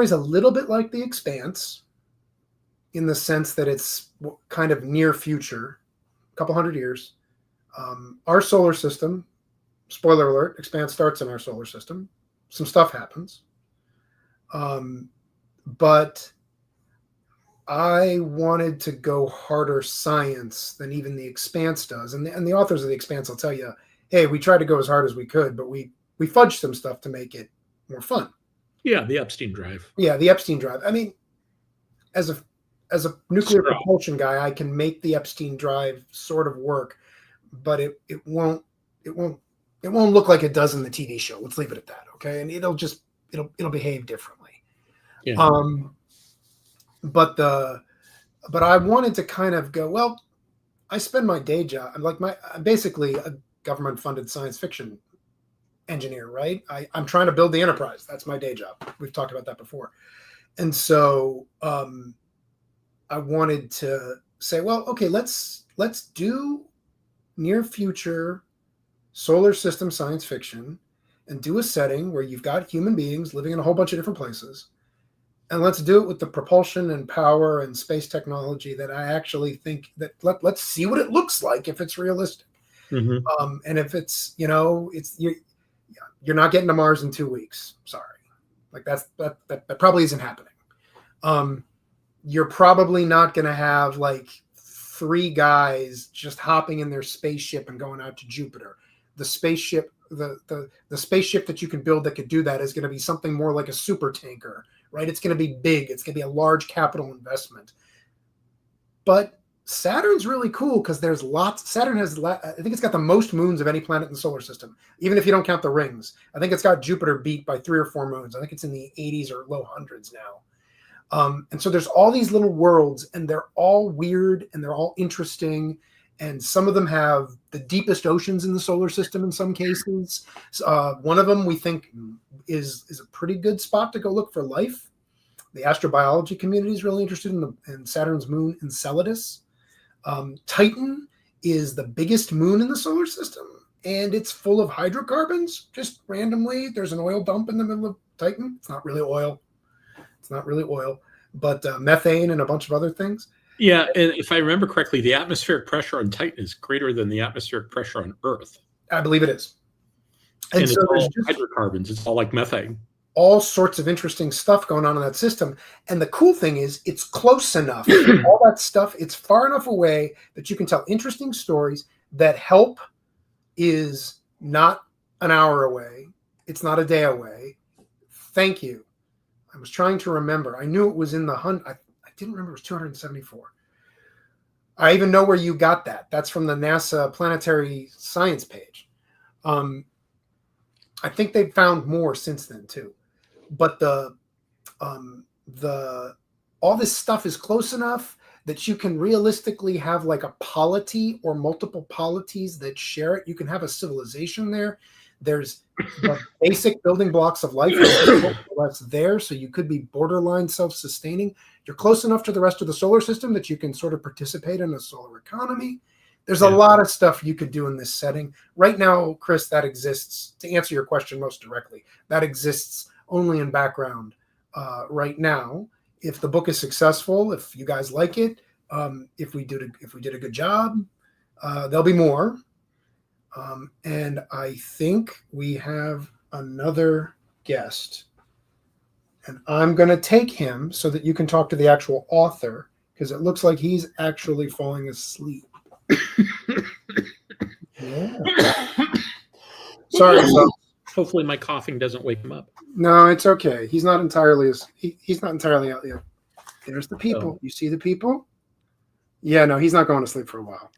is a little bit like The Expanse, in the sense that it's kind of near future, a couple hundred years. Our solar system, spoiler alert, Expanse starts in our solar system. Some stuff happens. But I wanted to go harder science than even The Expanse does. And the authors of The Expanse will tell you, hey, we tried to go as hard as we could, but we fudged some stuff to make it more fun. Yeah, the Epstein drive. Yeah, the Epstein drive. I mean, as a nuclear propulsion guy, I can make the Epstein drive sort of work, but it won't look like it does in the TV show. Let's leave it at that, okay? And it'll behave differently. Yeah. But I wanted to kind of go, well, I spend my day job. I'm basically a government-funded science fiction engineer, right? I'm trying to build the Enterprise. That's my day job. We've talked about that before. And so I wanted to say, well, okay, let's do near future solar system science fiction and do a setting where you've got human beings living in a whole bunch of different places. And let's do it with the propulsion and power and space technology that I actually think that let's see what it looks like if it's realistic. And if it's, you're not getting to Mars in 2 weeks. Sorry. Like that probably isn't happening. You're probably not going to have like 3 guys just hopping in their spaceship and going out to Jupiter. The spaceship, the spaceship that you can build that could do that is going to be something more like a super tanker, right? It's going to be big. It's going to be a large capital investment. But Saturn's really cool because there's lots. Saturn has, I think it's got the most moons of any planet in the solar system, even if you don't count the rings. I think it's got Jupiter beat by 3 or 4 moons. I think it's in the 80s or low hundreds now. And so there's all these little worlds, and they're all weird and they're all interesting. And some of them have the deepest oceans in the solar system in some cases. One of them we think is a pretty good spot to go look for life. The astrobiology community is really interested in Saturn's moon Enceladus. Titan is the biggest moon in the solar system, and it's full of hydrocarbons. Just randomly, there's an oil dump in the middle of Titan. It's not really oil. But methane and a bunch of other things. Yeah, and if I remember correctly, the atmospheric pressure on Titan is greater than the atmospheric pressure on Earth. I believe it is. And so it's all hydrocarbons. It's all like methane. All sorts of interesting stuff going on in that system. And the cool thing is it's close enough. All that stuff, it's far enough away that you can tell interesting stories. That help is not an hour away. It's not a day away. Thank you. I was trying to remember. I knew it was in the I didn't remember it was 274. I even know where you got that. That's from the NASA planetary science page. I think they've found more since then too. But the all this stuff is close enough that you can realistically have like a polity or multiple polities that share it. You can have a civilization there. There's the basic building blocks of life that's there, so you could be borderline self-sustaining. You're close enough to the rest of the solar system that you can sort of participate in a solar economy. There's a lot of stuff you could do in this setting. Right now, Chris, that exists, to answer your question most directly, that exists only in background right now. If the book is successful, if you guys like it, if we did a good job, there'll be more. And I think we have another guest, and I'm going to take him so that you can talk to the actual author, because it looks like he's actually falling asleep. Yeah. Sorry. Hopefully my coughing doesn't wake him up. No, it's okay. He's not entirely out yet. There's the people. You see the people? Yeah, no, he's not going to sleep for a while.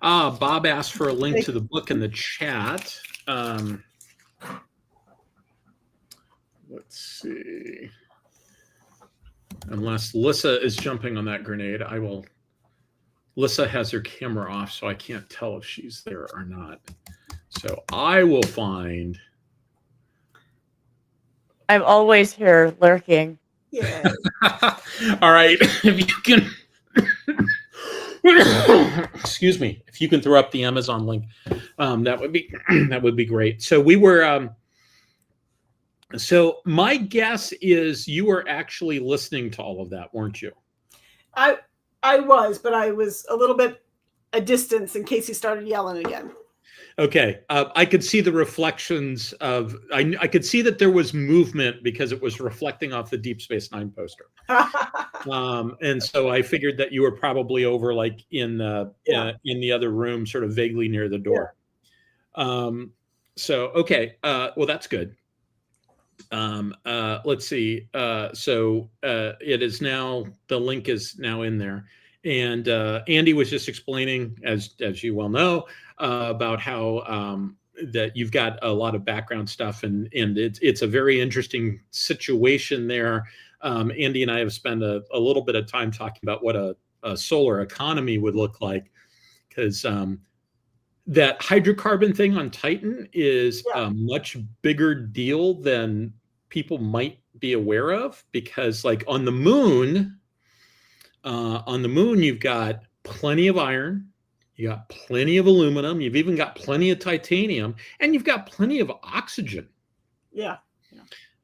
Bob asked for a link to the book in the chat. Let's see. Unless Lissa is jumping on that grenade, I will. Lissa has her camera off, so I can't tell if she's there or not. So I will find. I'm always here lurking. Yeah. All right. If you can. Excuse me. If you can throw up the Amazon link, that would be great. So we were. So my guess is you were actually listening to all of that, weren't you? I was, but I was a little bit a distance in case he started yelling again. Okay. I could see the reflections of, I could see that there was movement because it was reflecting off the Deep Space Nine poster. And so I figured that you were probably over like in the other room, sort of vaguely near the door. Yeah. So, okay. Well, that's good. Let's see. So it is now, the link is now in there. And Andy was just explaining, as you well know, about how that you've got a lot of background stuff, and it's a very interesting situation there. Andy and I have spent a little bit of time talking about what a solar economy would look like, because that hydrocarbon thing on Titan is a much bigger deal than people might be aware of, because like on the moon, you've got plenty of iron, you got plenty of aluminum, you've even got plenty of titanium, and you've got plenty of oxygen. Yeah.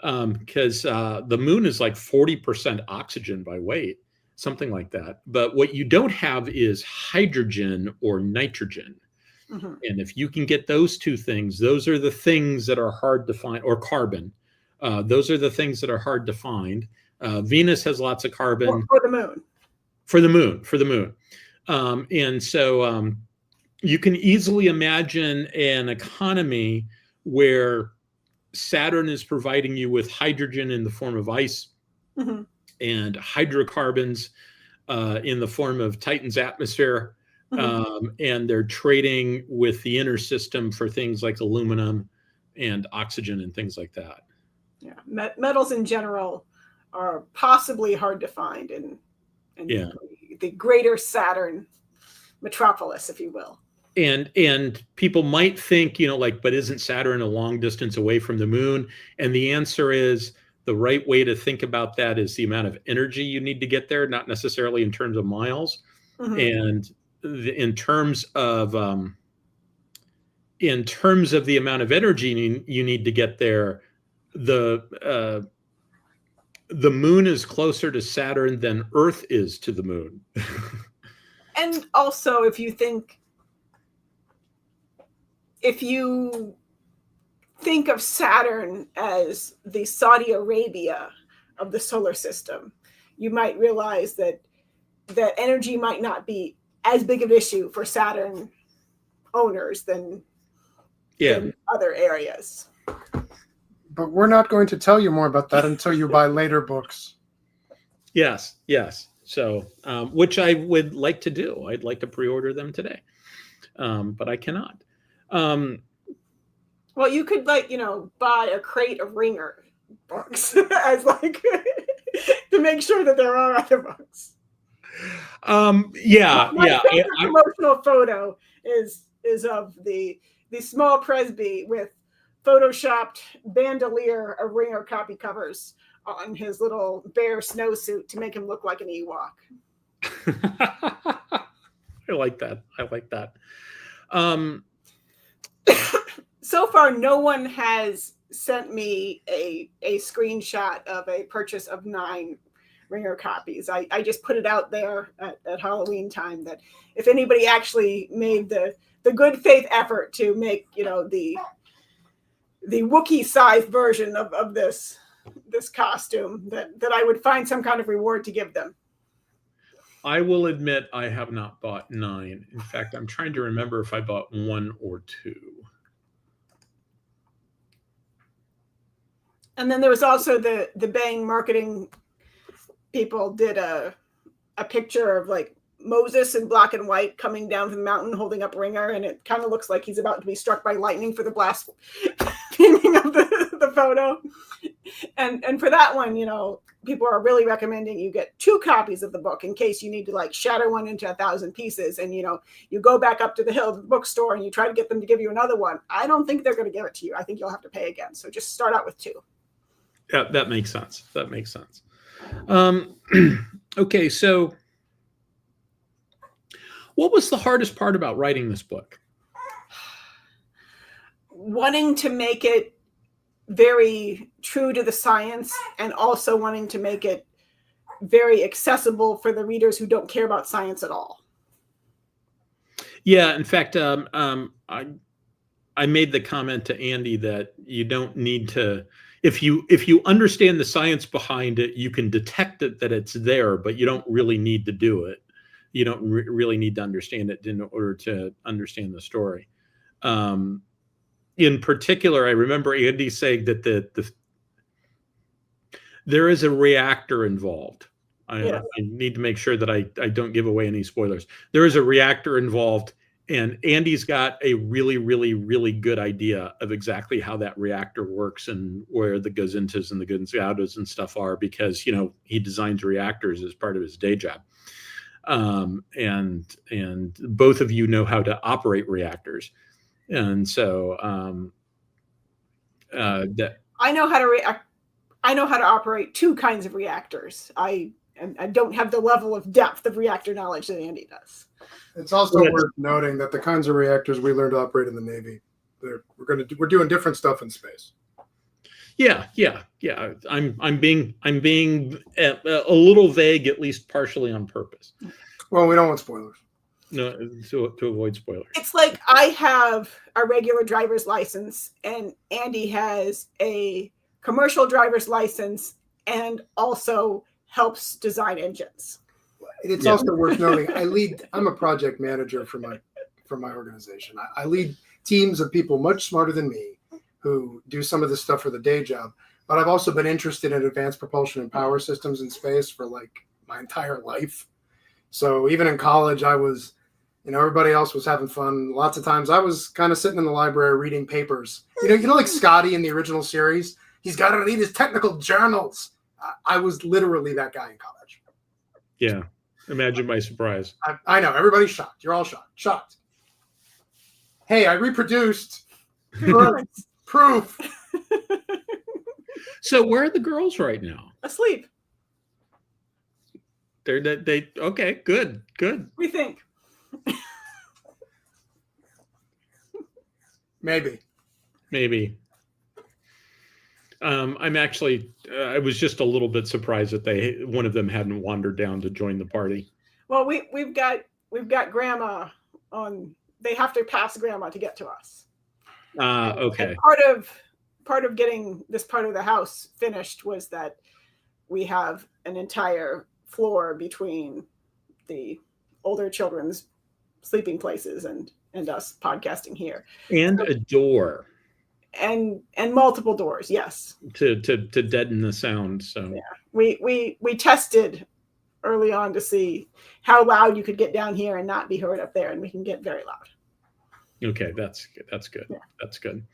Because the moon is like 40% oxygen by weight, something like that. But what you don't have is hydrogen or nitrogen. Mm-hmm. And if you can get those two things, those are the things that are hard to find, or carbon. Those are the things that are hard to find. Venus has lots of carbon. For the moon. For the moon. And so you can easily imagine an economy where Saturn is providing you with hydrogen in the form of ice, mm-hmm. and hydrocarbons in the form of Titan's atmosphere. Mm-hmm. And they're trading with the inner system for things like aluminum and oxygen and things like that. Yeah, metals in general are possibly hard to find in the greater Saturn metropolis, if you will. And people might think, but isn't Saturn a long distance away from the moon? And the answer is, the right way to think about that is the amount of energy you need to get there, not necessarily in terms of miles. Mm-hmm. And in terms of the amount of energy you need to get there, the moon is closer to Saturn than Earth is to the moon. And also, if you think of Saturn as the Saudi Arabia of the solar system, you might realize that energy might not be as big of an issue for Saturn owners than other areas. But we're not going to tell you more about that until you buy later books. Yes. So, which I would like to do. I'd like to pre-order them today, but I cannot. Well, you could buy a crate of Ringer books as to make sure that there are other books. My favorite promotional photo is of the small Presby with photoshopped bandolier of Ringer copy covers on his little bear snowsuit to make him look like an Ewok. I like that. So far, no one has sent me a screenshot of a purchase of 9 Ringer copies. I just put it out there at Halloween time that if anybody actually made the good faith effort to make the Wookiee sized version of this costume, that I would find some kind of reward to give them. I will admit I have not bought 9. In fact, I'm trying to remember if I bought 1 or 2. And then there was also the Baen marketing people did a picture of Moses in black and white coming down from the mountain holding up Ringer, and it kind of looks like he's about to be struck by lightning for the blaspheming of the photo. And for that one, people are really recommending you get 2 copies of the book in case you need to shatter one into 1,000 pieces, and you go back up to the hill of the bookstore and you try to get them to give you another one. I don't think they're going to give it to you. I think you'll have to pay again. So just start out with 2. Yeah, that makes sense. Okay, so what was the hardest part about writing this book? Wanting to make it very true to the science and also wanting to make it very accessible for the readers who don't care about science at all. Yeah, in fact, I made the comment to Andy that you don't need to, if you understand the science behind it, you can detect it that it's there, but you don't really need to do it. You don't really need to understand it in order to understand the story. In particular, I remember Andy saying that there is a reactor involved. I need to make sure that I don't give away any spoilers. There is a reactor involved, and Andy's got a really, really, really good idea of exactly how that reactor works and where the gazintas and the gonzados and stuff are, because he designs reactors as part of his day job. And both of you know how to operate reactors. And so that I know how to operate 2 kinds of reactors. I don't have the level of depth of reactor knowledge that Andy does. It's also worth noting that the kinds of reactors we learned to operate in the Navy, we're doing different stuff in space. Yeah. I'm being a little vague, at least partially on purpose. Well, we don't want spoilers. No, to avoid spoilers. It's like I have a regular driver's license and Andy has a commercial driver's license and also helps design engines. It's also worth noting I'm a project manager for my organization. I lead teams of people much smarter than me who do some of this stuff for the day job. But I've also been interested in advanced propulsion and power systems in space for my entire life. So even in college, I was, everybody else was having fun. Lots of times I was kind of sitting in the library reading papers. Like Scotty in the original series, he's got to read his technical journals. I was literally that guy in college. Yeah. Imagine my surprise. I know. Everybody's shocked. You're all shocked. Hey, I reproduced. Proof. So where are the girls right now? Asleep. They okay, good. We think. Maybe. I'm actually. I was just a little bit surprised that one of them hadn't wandered down to join the party. Well, we've got Grandma on. They have to pass Grandma to get to us. Okay. And part of getting this part of the house finished was that we have an entire floor between the older children's sleeping places and us podcasting here. And a door. and multiple doors. Yes. To deaden the sound. So yeah, we tested early on to see how loud you could get down here and not be heard up there, and we can get very loud. Okay, that's good. Yeah. That's good.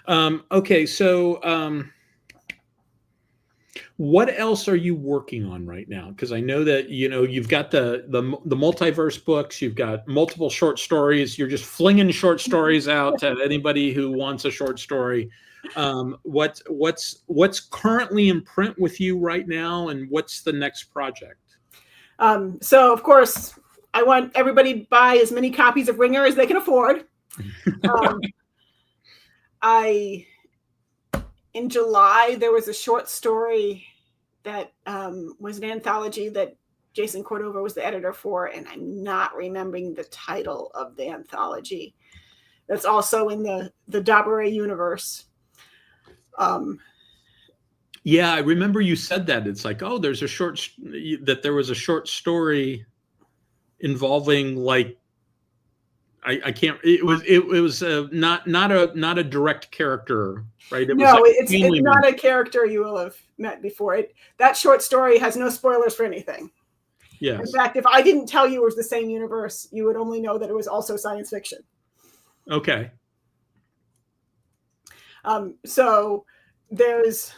Okay, so what else are you working on right now? Because I know that you've got the multiverse books, you've got multiple short stories. You're just flinging short stories out to anybody who wants a short story. What's currently in print with you right now, and what's the next project? So of course, I want everybody to buy as many copies of Ringer as they can afford. In July, there was a short story that was an anthology that Jason Cordova was the editor for, and I'm not remembering the title of the anthology. That's also in the Dabare universe. Yeah, I remember you said that. It's like, oh, there was a short story involving like I can't. It was not a direct character, right? It no, was like it's not a character you will have met before. That short story has no spoilers for anything. Yes. In fact, if I didn't tell you it was the same universe, you would only know that it was also science fiction. Okay. So there's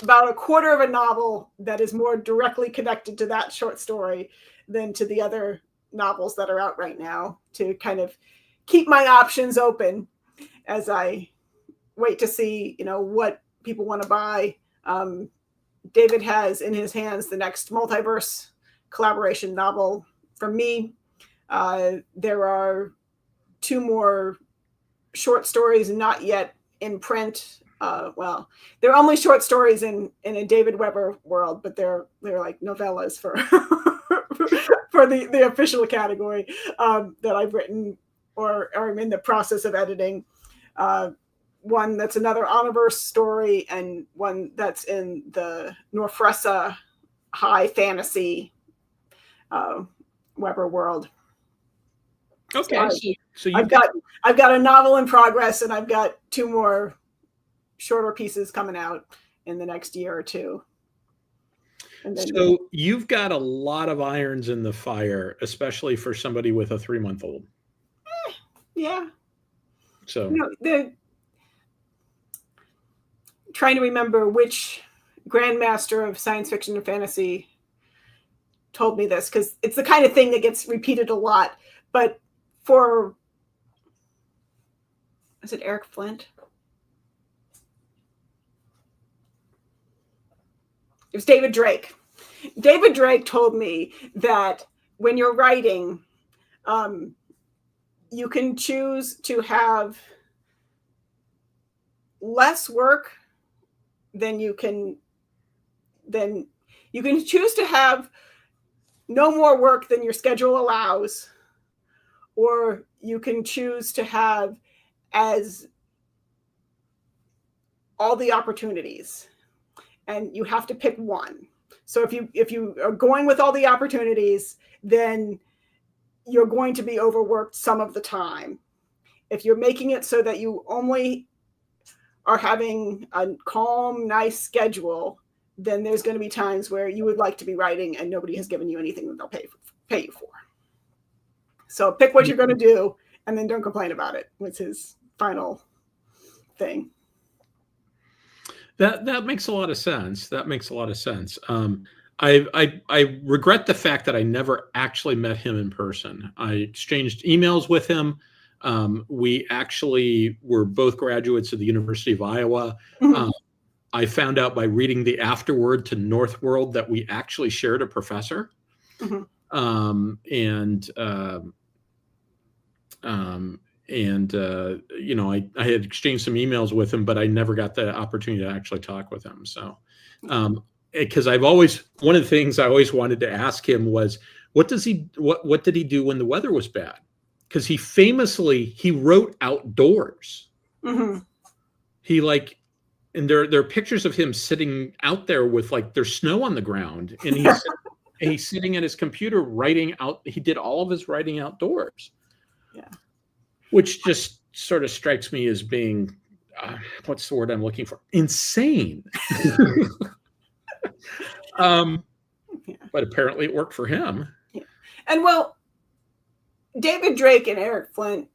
about a quarter of a novel that is more directly connected to that short story than to the other novels that are out right now, to kind of keep my options open as I wait to see, what people want to buy. David has in his hands the next multiverse collaboration novel from me. There are 2 more short stories not yet in print. Well, they're only short stories in a David Weber world, but they're like novellas for for the official category that I've written or I'm in the process of editing. One that's another Honorverse story, and one that's in the Norfresa high fantasy Weber world. Okay, so I've got a novel in progress, and I've got 2 more shorter pieces coming out in the next year or 2. And then, so you've got a lot of irons in the fire, especially for somebody with a 3-month-old. Yeah. So they're trying to remember which grandmaster of science fiction and fantasy told me this, because it's the kind of thing that gets repeated a lot. But is it Eric Flint? It was David Drake. David Drake told me that when you're writing, you can choose to have less work than you can choose to have no more work than your schedule allows, or you can choose to have as all the opportunities, and you have to pick one. So if you are going with all the opportunities, then you're going to be overworked some of the time. If you're making it so that you only are having a calm, nice schedule, then there's going to be times where you would like to be writing and nobody has given you anything that they'll pay you for. So pick what you're going to do and then don't complain about it, was his final thing. That makes a lot of sense. I regret the fact that I never actually met him in person. I exchanged emails with him. We actually were both graduates of the University of Iowa. Mm-hmm. I found out by reading the afterword to Northworld that we actually shared a professor. Mm-hmm. I had exchanged some emails with him, but I never got the opportunity to actually talk with him. So, because one of the things I always wanted to ask him was, what did he do when the weather was bad? Because he wrote outdoors. Mm-hmm. And there are pictures of him sitting out there with there's snow on the ground, and he's sitting at his computer writing out. He did all of his writing outdoors. Yeah. Which just sort of strikes me as being, what's the word I'm looking for? Insane. But apparently it worked for him. Yeah. And well, David Drake and Eric Flint,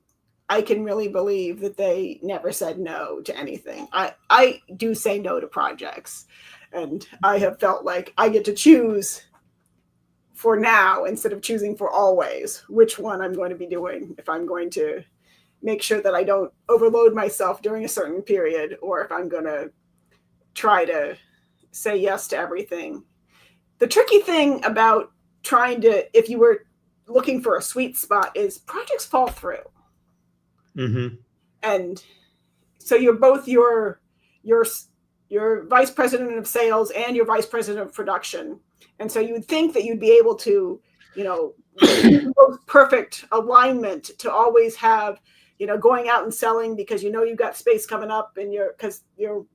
I can really believe that they never said no to anything. I do say no to projects, and I have felt like I get to choose for now instead of choosing for always which one I'm going to be doing, if I'm going to make sure that I don't overload myself during a certain period, or if I'm going to try to say yes to everything. The tricky thing about trying to, if you were looking for a sweet spot, is projects fall through. Mm-hmm. And so you're both your vice president of sales and your vice president of production. And so you would think that you'd be able to, both perfect alignment to always have, going out and selling because you've got space coming up and because your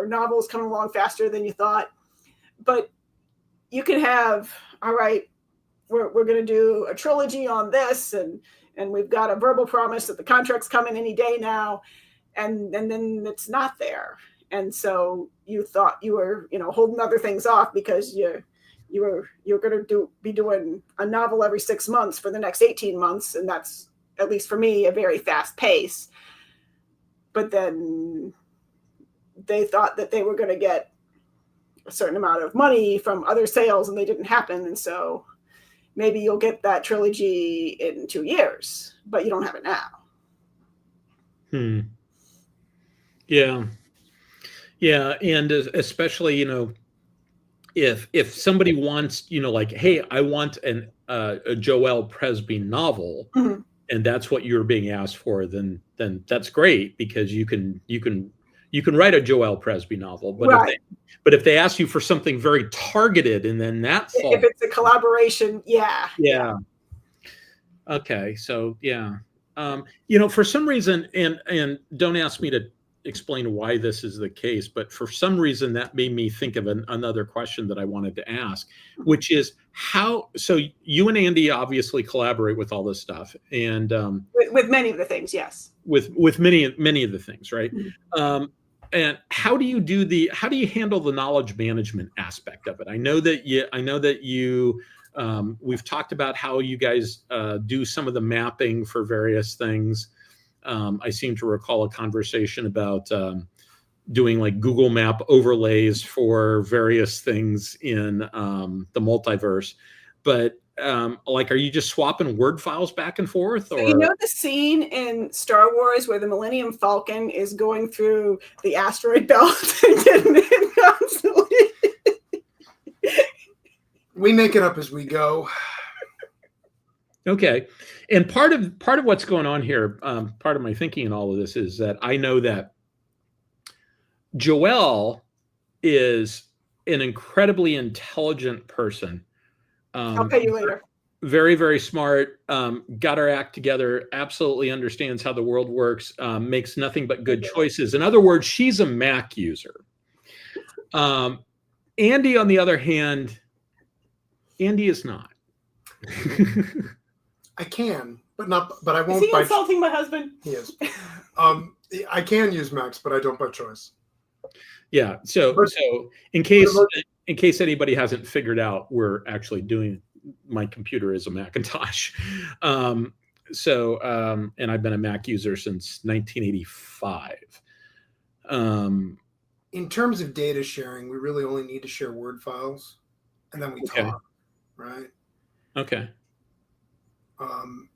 novel is coming along faster than you thought. But you can have, all right, we're going to do a trilogy on this, and we've got a verbal promise that the contract's coming any day now, and then it's not there. And so you thought you were, holding other things off because you're going to be doing a novel every 6 months for the next 18 months. And that's, at least for me, a very fast pace. But then they thought that they were going to get a certain amount of money from other sales, and they didn't happen. And so maybe you'll get that trilogy in 2 years, but you don't have it now. Yeah. Yeah. And especially, if somebody wants, like, hey, I want a Joelle Presby novel, Mm-hmm. and that's what you're being asked for, then that's great, because you can write a Joelle Presby novel. But right. if they ask you for something very targeted, and then that falls, if it's a collaboration, yeah. Okay, so yeah, for some reason, and don't ask me to explain why this is the case, but for some reason that made me think of another question that I wanted to ask, which is so you and Andy obviously collaborate with all this stuff, and with many of the things, yes, with many of the things, right? Mm-hmm. And how do you handle the knowledge management aspect of it? I know that you we've talked about how you guys do some of the mapping for various things. I seem to recall a conversation about doing like Google Map overlays for various things in the multiverse. But are you just swapping Word files back and forth? Or the scene in Star Wars where the Millennium Falcon is going through the asteroid belt and constantly. We make it up as we go. Okay. And part of what's going on here, part of my thinking in all of this is that I know that Joelle is an incredibly intelligent person. I'll pay you later. Very, very smart, got her act together, absolutely understands how the world works, makes nothing but good choices. In other words, she's a Mac user. Andy, on the other hand, Andy is not. I can, but I won't. Is he insulting my husband? He is. I can use Macs, but I don't by choice. Yeah. So in case anybody hasn't figured out, we're actually doing. My computer is a Macintosh, and I've been a Mac user since 1985. In terms of data sharing, we really only need to share Word files, and then we talk, right? Okay.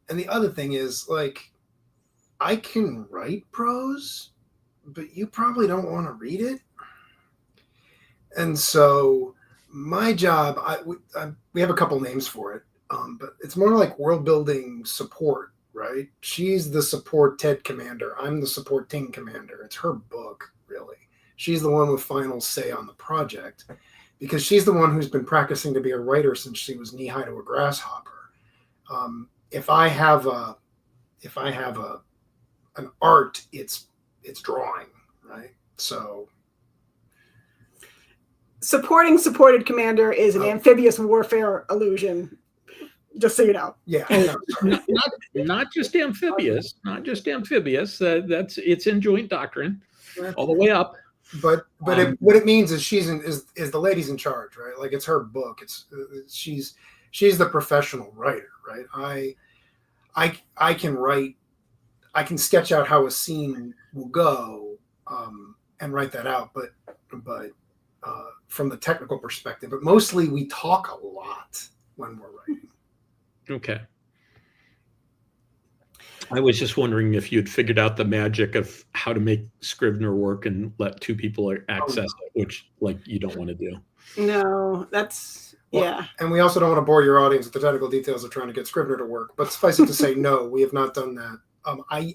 And the other thing is, like, I can write prose, but you probably don't want to read it. And so my job, we have a couple names for it, but it's more like world building support, right? She's the support TED commander. I'm the support ting commander. It's her book, really. She's the one with final say on the project because she's the one who's been practicing to be a writer since she was knee high to a grasshopper. If I have an art, it's drawing, right? So supported commander is an amphibious warfare illusion, just so you know. Yeah. not just amphibious, it's in joint doctrine. all the way up. But what it means is is the lady's in charge, right? Like it's her book. She's the professional writer, right? I can write. I can sketch out how a scene will go and write that out, but from the technical perspective. But mostly we talk a lot when we're writing. Okay. I was just wondering if you'd figured out the magic of how to make Scrivener work and let two people access it, which you don't want to do. No, that's yeah. And we also don't want to bore your audience with the technical details of trying to get Scrivener to work. But suffice it to say, no, we have not done that.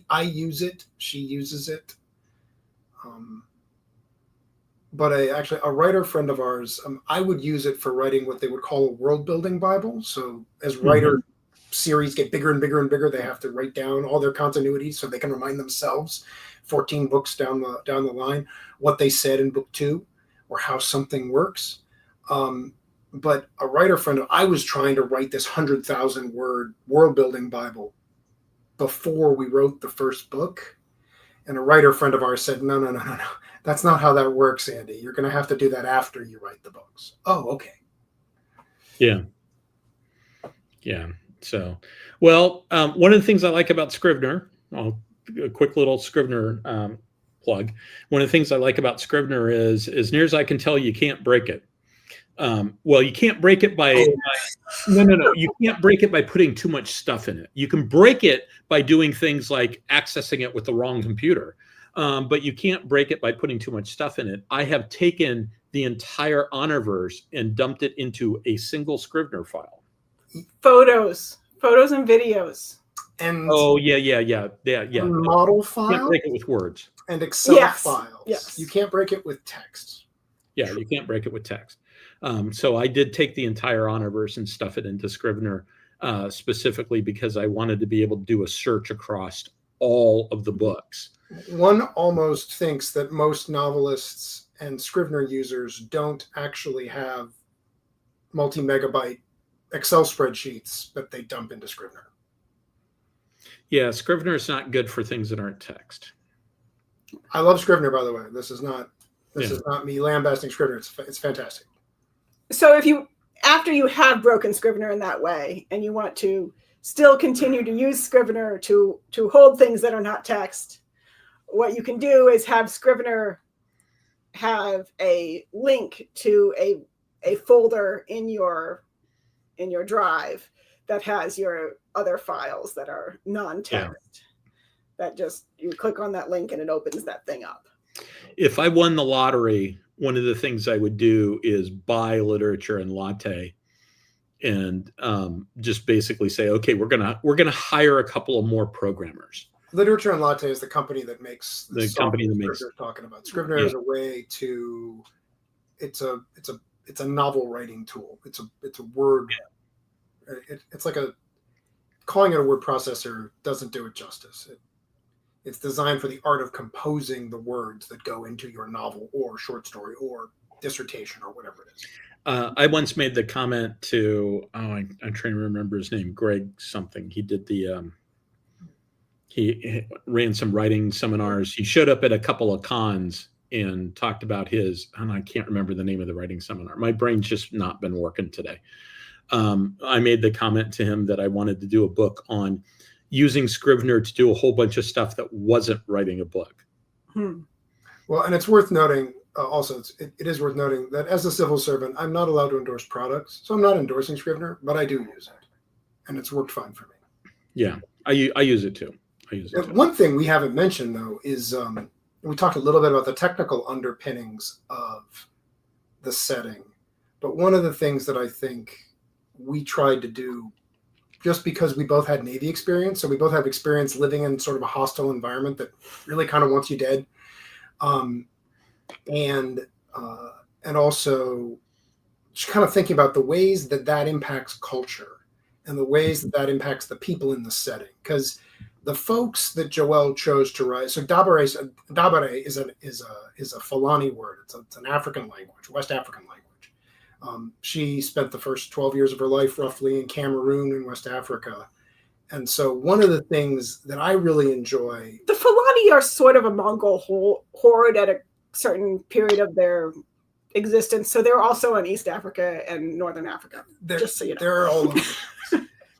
I use it. She uses it. But actually, a writer friend of ours, I would use it for writing what they would call a world building Bible. So as writer series get bigger and bigger and bigger, they have to write down all their continuity so they can remind themselves 14 books down the line what they said in book 2 or how something works. But a writer friend, I was trying to write this 100,000 word world building Bible before we wrote the first book. And a writer friend of ours said, no. That's not how that works, Andy. You're going to have to do that after you write the books. Oh, okay. Yeah. So, well, one of the things I like about Scrivener, a quick little Scrivener plug. One of the things I like about Scrivener is, as near as I can tell, you can't break it. Well, you can't break it by no. You can't break it by putting too much stuff in it. You can break it by doing things like accessing it with the wrong computer, but you can't break it by putting too much stuff in it. I have taken the entire Honorverse and dumped it into a single Scrivener file. Photos and videos. And You model file. can't break it with words. And Excel files. Yes. You can't break it with text. Yeah, you can't break it with text. So I did take the entire Honorverse and stuff it into Scrivener specifically because I wanted to be able to do a search across all of the books. One almost thinks that most novelists and Scrivener users don't actually have multi-megabyte Excel spreadsheets that they dump into Scrivener. Yeah, Scrivener is not good for things that aren't text. I love Scrivener, by the way. This is not me lambasting Scrivener. It's fantastic. So after you have broken Scrivener in that way and you want to still continue to use Scrivener to hold things that are not text, what you can do is have Scrivener have a link to a folder in your drive that has your other files that are non-text. That just, you click on that link and it opens that thing up. If I won the lottery, one of the things I would do is buy Literature and Latte and just basically say, okay, we're gonna hire a couple of more programmers. Literature and Latte is the company that makes the company that makes Scrivener talking about. Scrivener is a way to it's a novel writing tool. It's a word. It's like calling it a word processor doesn't do it justice. It's designed for the art of composing the words that go into your novel or short story or dissertation or whatever it is. I once made the comment to, I'm trying to remember his name, Greg something. He did he ran some writing seminars. He showed up at a couple of cons and talked about and I can't remember the name of the writing seminar. My brain's just not been working today. I made the comment to him that I wanted to do a book on using Scrivener to do a whole bunch of stuff that wasn't writing a book. Well, and it's worth noting also, it is worth noting that as a civil servant, I'm not allowed to endorse products. So I'm not endorsing Scrivener, but I do use it. And it's worked fine for me. Yeah, I use it too. One thing we haven't mentioned, though, is we talked a little bit about the technical underpinnings of the setting. But one of the things that I think we tried to do, just because we both had Navy experience, so we both have experience living in sort of a hostile environment that really kind of wants you dead, and also just kind of thinking about the ways that impacts culture and the ways that impacts the people in the setting. Because the folks that Joelle chose to write, so Dabare is a Fulani word. It's an African language, West African language. She spent the first 12 years of her life roughly in Cameroon in West Africa. And so one of the things that I really enjoy. The Fulani are sort of a Mongol horde at a certain period of their existence. So they're also in East Africa and Northern Africa. Just so you know. They're all over.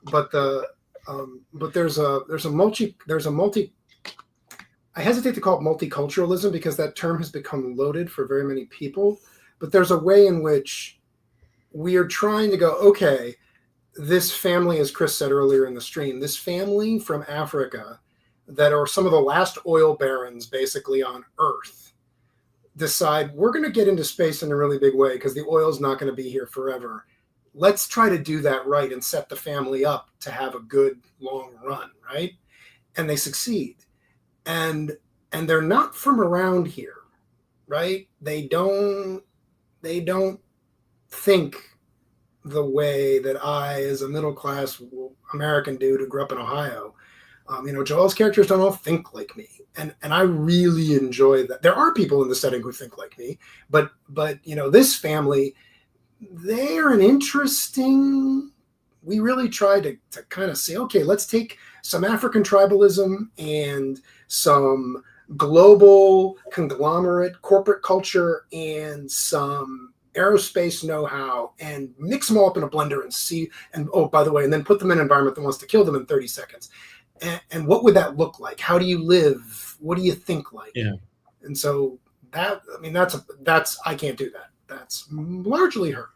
But there's a multi. I hesitate to call it multiculturalism because that term has become loaded for very many people. But there's a way in which we are trying to go, okay, this family, as Chris said earlier in the stream, this family from Africa that are some of the last oil barons basically on Earth, decide we're going to get into space in a really big way because the oil's not going to be here forever. Let's try to do that right and set the family up to have a good long run, right? And they succeed. And they're not from around here, right? They don't think the way that I, as a middle-class American dude who grew up in Ohio, Joelle's characters don't all think like me. And I really enjoy that. There are people in the setting who think like me, but this family, they're an interesting, we really try to kind of say, okay, let's take some African tribalism and some global conglomerate corporate culture and some aerospace know-how and mix them all up in a blender and see, and oh, by the way, and then put them in an environment that wants to kill them in 30 seconds. And what would that look like? How do you live? What do you think like? Yeah. And so that's I can't do that. That's largely her.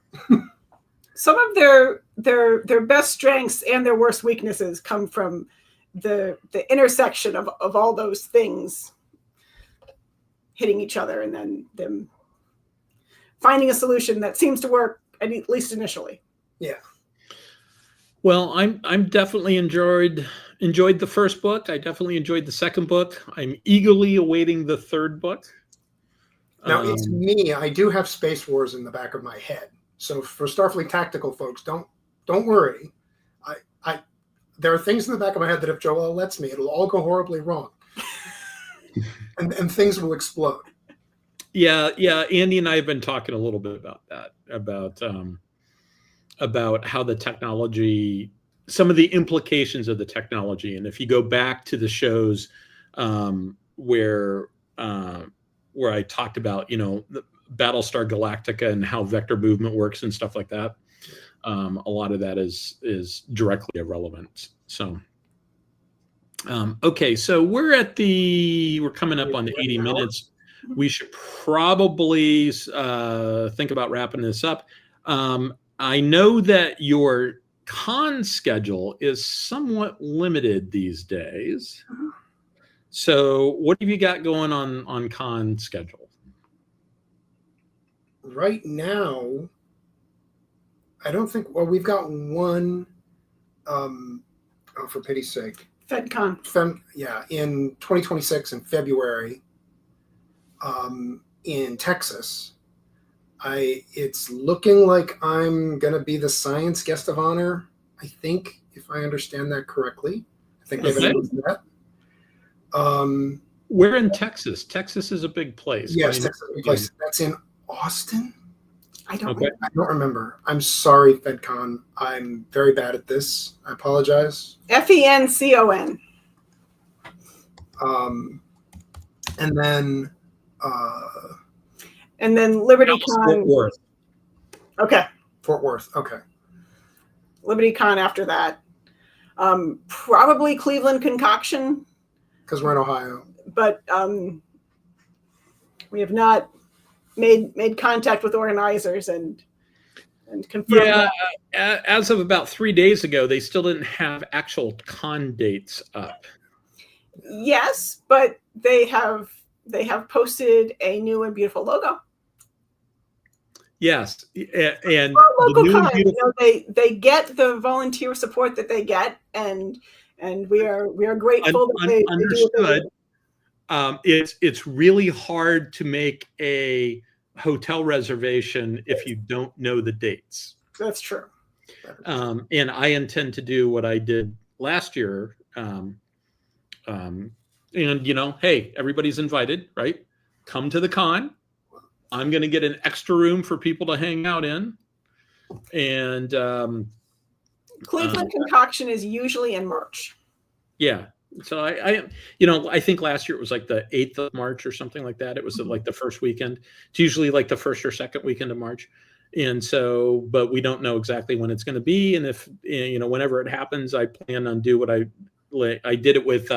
Some of their best strengths and their worst weaknesses come from the intersection of all those things hitting each other and then them finding a solution that seems to work, at least initially. Yeah. Well, I'm definitely enjoyed the first book. I definitely enjoyed the second book. I'm eagerly awaiting the third book. Now it's me. I do have Space Wars in the back of my head. So for Starfleet Tactical folks, don't worry. There are things in the back of my head that if Joelle lets me, it'll all go horribly wrong, and things will explode. Yeah. Andy and I have been talking a little bit about that, about how the technology, some of the implications of the technology, and if you go back to the shows where I talked about, the Battlestar Galactica and how vector movement works and stuff like that. A lot of that is directly irrelevant. So, okay, so we're coming up on the 80 minutes. We should probably think about wrapping this up. I know that your con schedule is somewhat limited these days. So what have you got going on con schedule? Right now, I don't think, well, we've got one, for pity's sake. FedCon. In 2026 in February, in Texas. It's looking like I'm going to be the science guest of honor, I think, if I understand that correctly. I think they've announced that. We're in Texas. Texas is a big place. Yes, Texas is a big place. That's in Austin? I don't remember. I'm sorry, FedCon. I'm very bad at this. I apologize. FENCON. And then LibertyCon. Fort Worth. Okay. Fort Worth. Okay. LibertyCon after that. Probably Cleveland Concoction. Because we're in Ohio. But we have not made contact with organizers and confirmed. Yeah, as of about 3 days ago, they still didn't have actual con dates up. Yes, but they have posted a new and beautiful logo. Yes, and local con, they get the volunteer support that they get, and we are grateful that they understood. It's really hard to make a hotel reservation if you don't know the dates. That's true. And I intend to do what I did last year. And hey, everybody's invited, right? Come to the con. I'm going to get an extra room for people to hang out in, and Cleveland concoction is usually in March. Yeah. So I think last year it was like the 8th of March or something like that. It was like the first weekend. It's usually like the first or second weekend of March. And so, but we don't know exactly when it's going to be. And if, whenever it happens, I plan on do what I did it with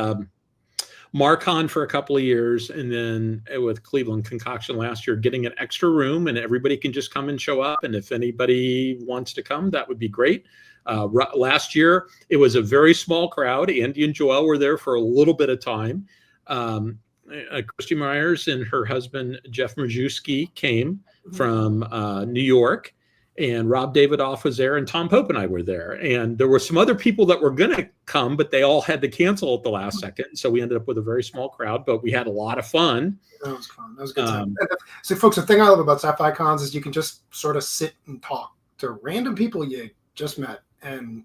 Marcon for a couple of years, and then with Cleveland Concoction last year, getting an extra room, and everybody can just come and show up. And if anybody wants to come, that would be great. Last year, it was a very small crowd. Andy and Joelle were there for a little bit of time. Christy Myers and her husband, Jeff Majewski, came from New York, and Rob Davidoff was there, and Tom Pope and I were there. And there were some other people that were going to come, but they all had to cancel at the last second. So we ended up with a very small crowd, but we had a lot of fun. That was fun. That was a good time. So, folks, the thing I love about Sci-Fi Cons is you can just sort of sit and talk to random people you just met, and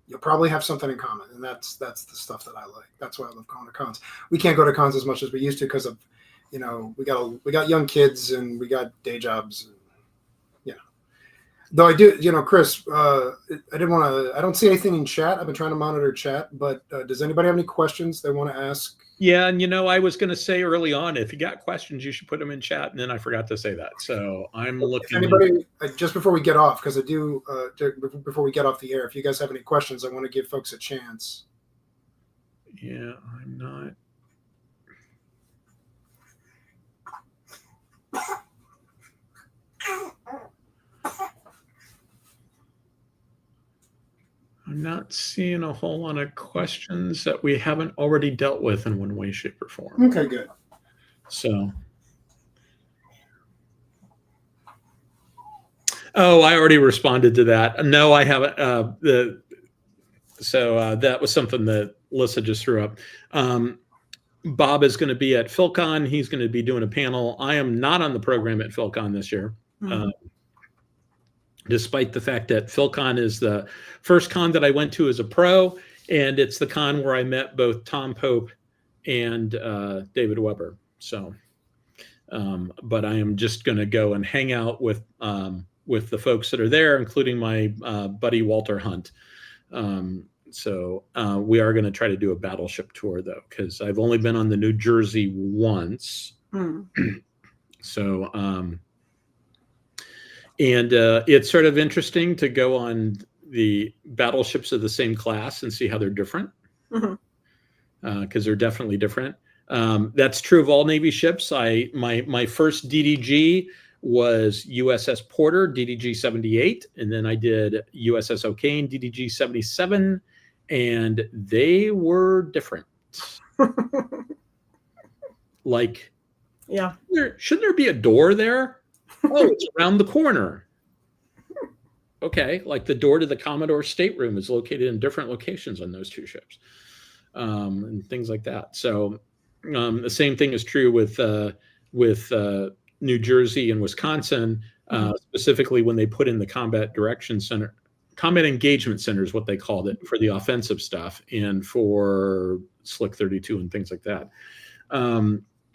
you'll probably have something in common. And that's the stuff that I like. That's why I love going to cons. We can't go to cons as much as we used to because of, we got young kids and we got day jobs. And, though I do, Chris, I don't see anything in chat. I've been trying to monitor chat, but does anybody have any questions they want to ask? Yeah. And, I was going to say early on, if you got questions, you should put them in chat. And then I forgot to say that. So I'm looking. If anybody, just before we get off, because I do, before we get off the air, if you guys have any questions, I want to give folks a chance. Yeah, I'm not. I'm not seeing a whole lot of questions that we haven't already dealt with in one way, shape, or form. Okay, good. So, I already responded to that. No, I haven't. That was something that Lissa just threw up. Bob is going to be at PhilCon. He's going to be doing a panel. I am not on the program at PhilCon this year. Despite the fact that PhilCon is the first con that I went to as a pro, and it's the con where I met both Tom Pope and David Weber. So, but I am just going to go and hang out with the folks that are there, including my buddy Walter Hunt. So we are going to try to do a battleship tour, though, because I've only been on the New Jersey once. So, and it's sort of interesting to go on the battleships of the same class and see how they're different, because they're definitely different. That's true of all Navy ships. My first DDG was USS Porter, DDG 78, and then I did USS O'Kane, DDG 77, and they were different. Like, yeah, shouldn't there be a door there? Oh, it's around the corner. Okay, like the door to the Commodore's stateroom is located in different locations on those two ships, and things like that. So the same thing is true with New Jersey and Wisconsin, specifically when they put in the combat direction center. Combat engagement center is what they called it for the offensive stuff and for Slick 32 and things like that.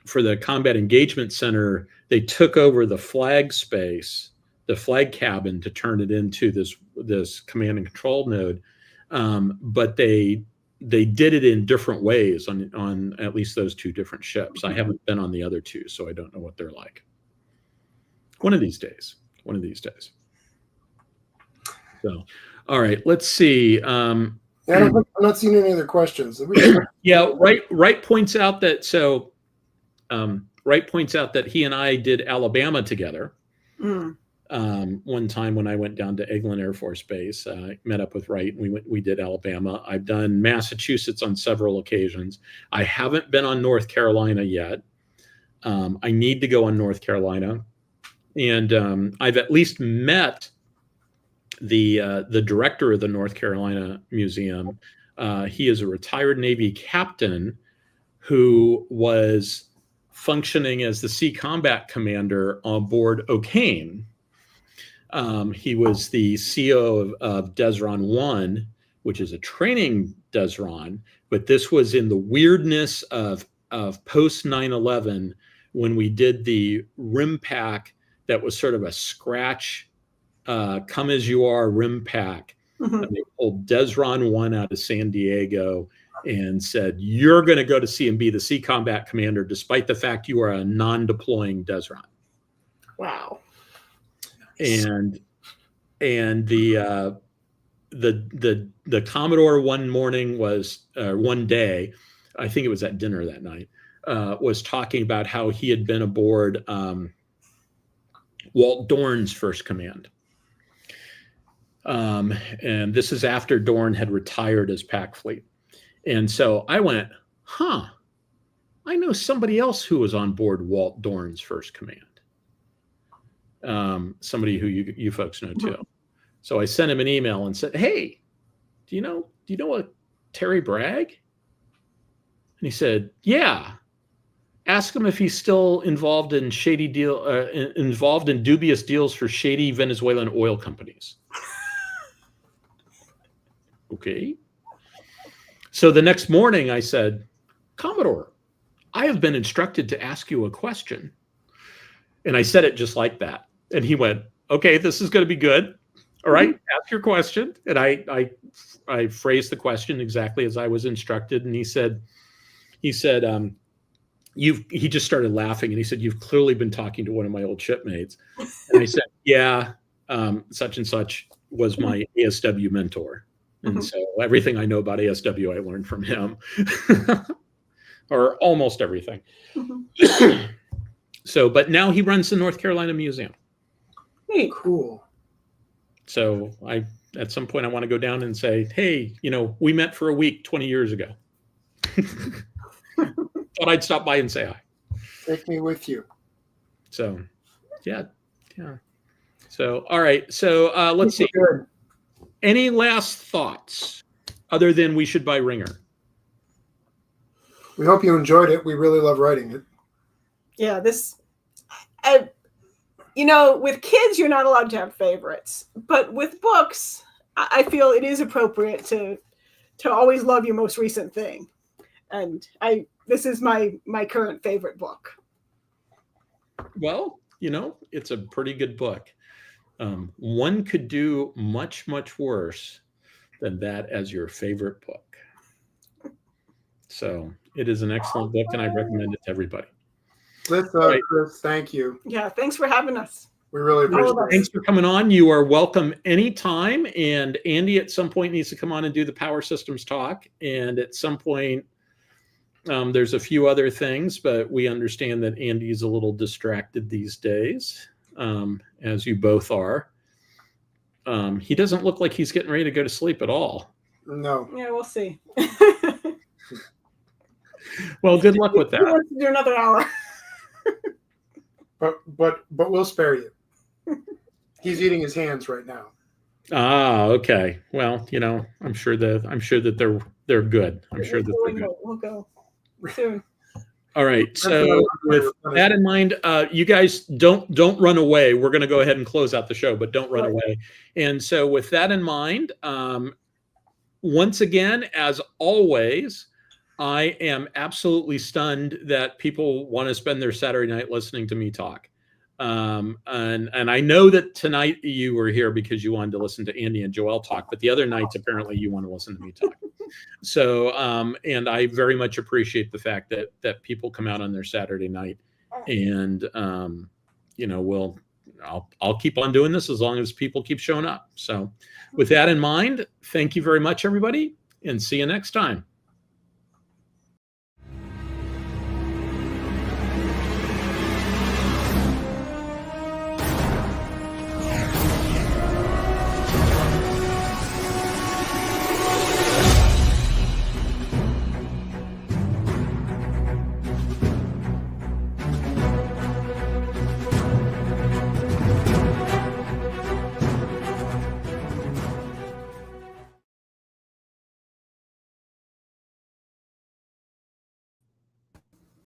For the combat engagement center, they took over the flag space, the flag cabin, to turn it into this command and control node. But they did it in different ways on at least those two different ships. I haven't been on the other two, so I don't know what they're like. One of these days. So, all right, let's see. I'm not seeing any other questions. Yeah, Wright points out that Wright points out that he and I did Alabama together. One time when I went down to Eglin Air Force Base, I met up with Wright, and we did Alabama. I've done Massachusetts on several occasions. I haven't been on North Carolina yet. I need to go on North Carolina, and I've at least met the director of the North Carolina Museum. He is a retired Navy captain who was functioning as the Sea Combat Commander on board O'Kane. He was the CO of Desron 1, which is a training Desron, but this was in the weirdness of post 9/11 when we did the rim pack that was sort of a scratch, come as you are rim pack. And they pulled Desron 1 out of San Diego and said, you're going to go to sea and be the Sea Combat Commander, despite the fact you are a non-deploying Desron. Wow. And the Commodore one day, I think it was at dinner that night, was talking about how he had been aboard Walt Dorn's first command. And this is after Dorn had retired as Pac Fleet. And so I went, I know somebody else who was on board Walt Dorn's first command. Somebody who you folks know too. So I sent him an email and said, hey, do you know a Terry Bragg? And he said, yeah. Ask him if he's still involved in involved in dubious deals for shady Venezuelan oil companies. Okay. So the next morning I said, Commodore, I have been instructed to ask you a question. And I said it just like that. And he went, okay, this is going to be good. All right, ask your question. And I phrased the question exactly as I was instructed. And he said, he just started laughing and he said, you've clearly been talking to one of my old shipmates. And I said, yeah, such and such was my ASW mentor. And so everything I know about ASW, I learned from him, or almost everything. So, but now he runs the North Carolina Museum. Hey, Cool. So at some point I want to go down and say, hey, we met for a week 20 years ago. Thought I'd stop by and say hi. Take me with you. So, yeah. So, all right. So let's see. Good. Any last thoughts other than we should buy Ringer? We hope you enjoyed it. We really love writing it. yeah, with kids, you're not allowed to have favorites, but with books, I feel it is appropriate to always love your most recent thing. And this is my current favorite book. Well, it's a pretty good book. One could do much, much worse than that as your favorite book. So it is an excellent book, and I recommend it to everybody. Right. Chris, thank you. Yeah, thanks for having us. We really appreciate it. Thanks for coming on. You are welcome anytime. And Andy at some point needs to come on and do the power systems talk. And at some point, there's a few other things, but we understand that Andy's a little distracted these days, as you both are. He doesn't look like he's getting ready to go to sleep at all. No. Yeah, we'll see. Well, good luck with He that. wants to do another hour. But we'll spare you. He's eating his hands right now. Ah, okay. Well, I'm sure that they're good. I'm sure that they're good. We'll go soon. All right. So with that in mind, you guys don't run away. We're going to go ahead and close out the show, but don't run away. And so with that in mind, once again, as always, I am absolutely stunned that people want to spend their Saturday night listening to me talk. And I know that tonight you were here because you wanted to listen to Andy and Joelle talk, but the other nights apparently you want to listen to me talk. So, and I very much appreciate the fact that people come out on their Saturday night, and I'll keep on doing this as long as people keep showing up. So, with that in mind, thank you very much, everybody, and see you next time.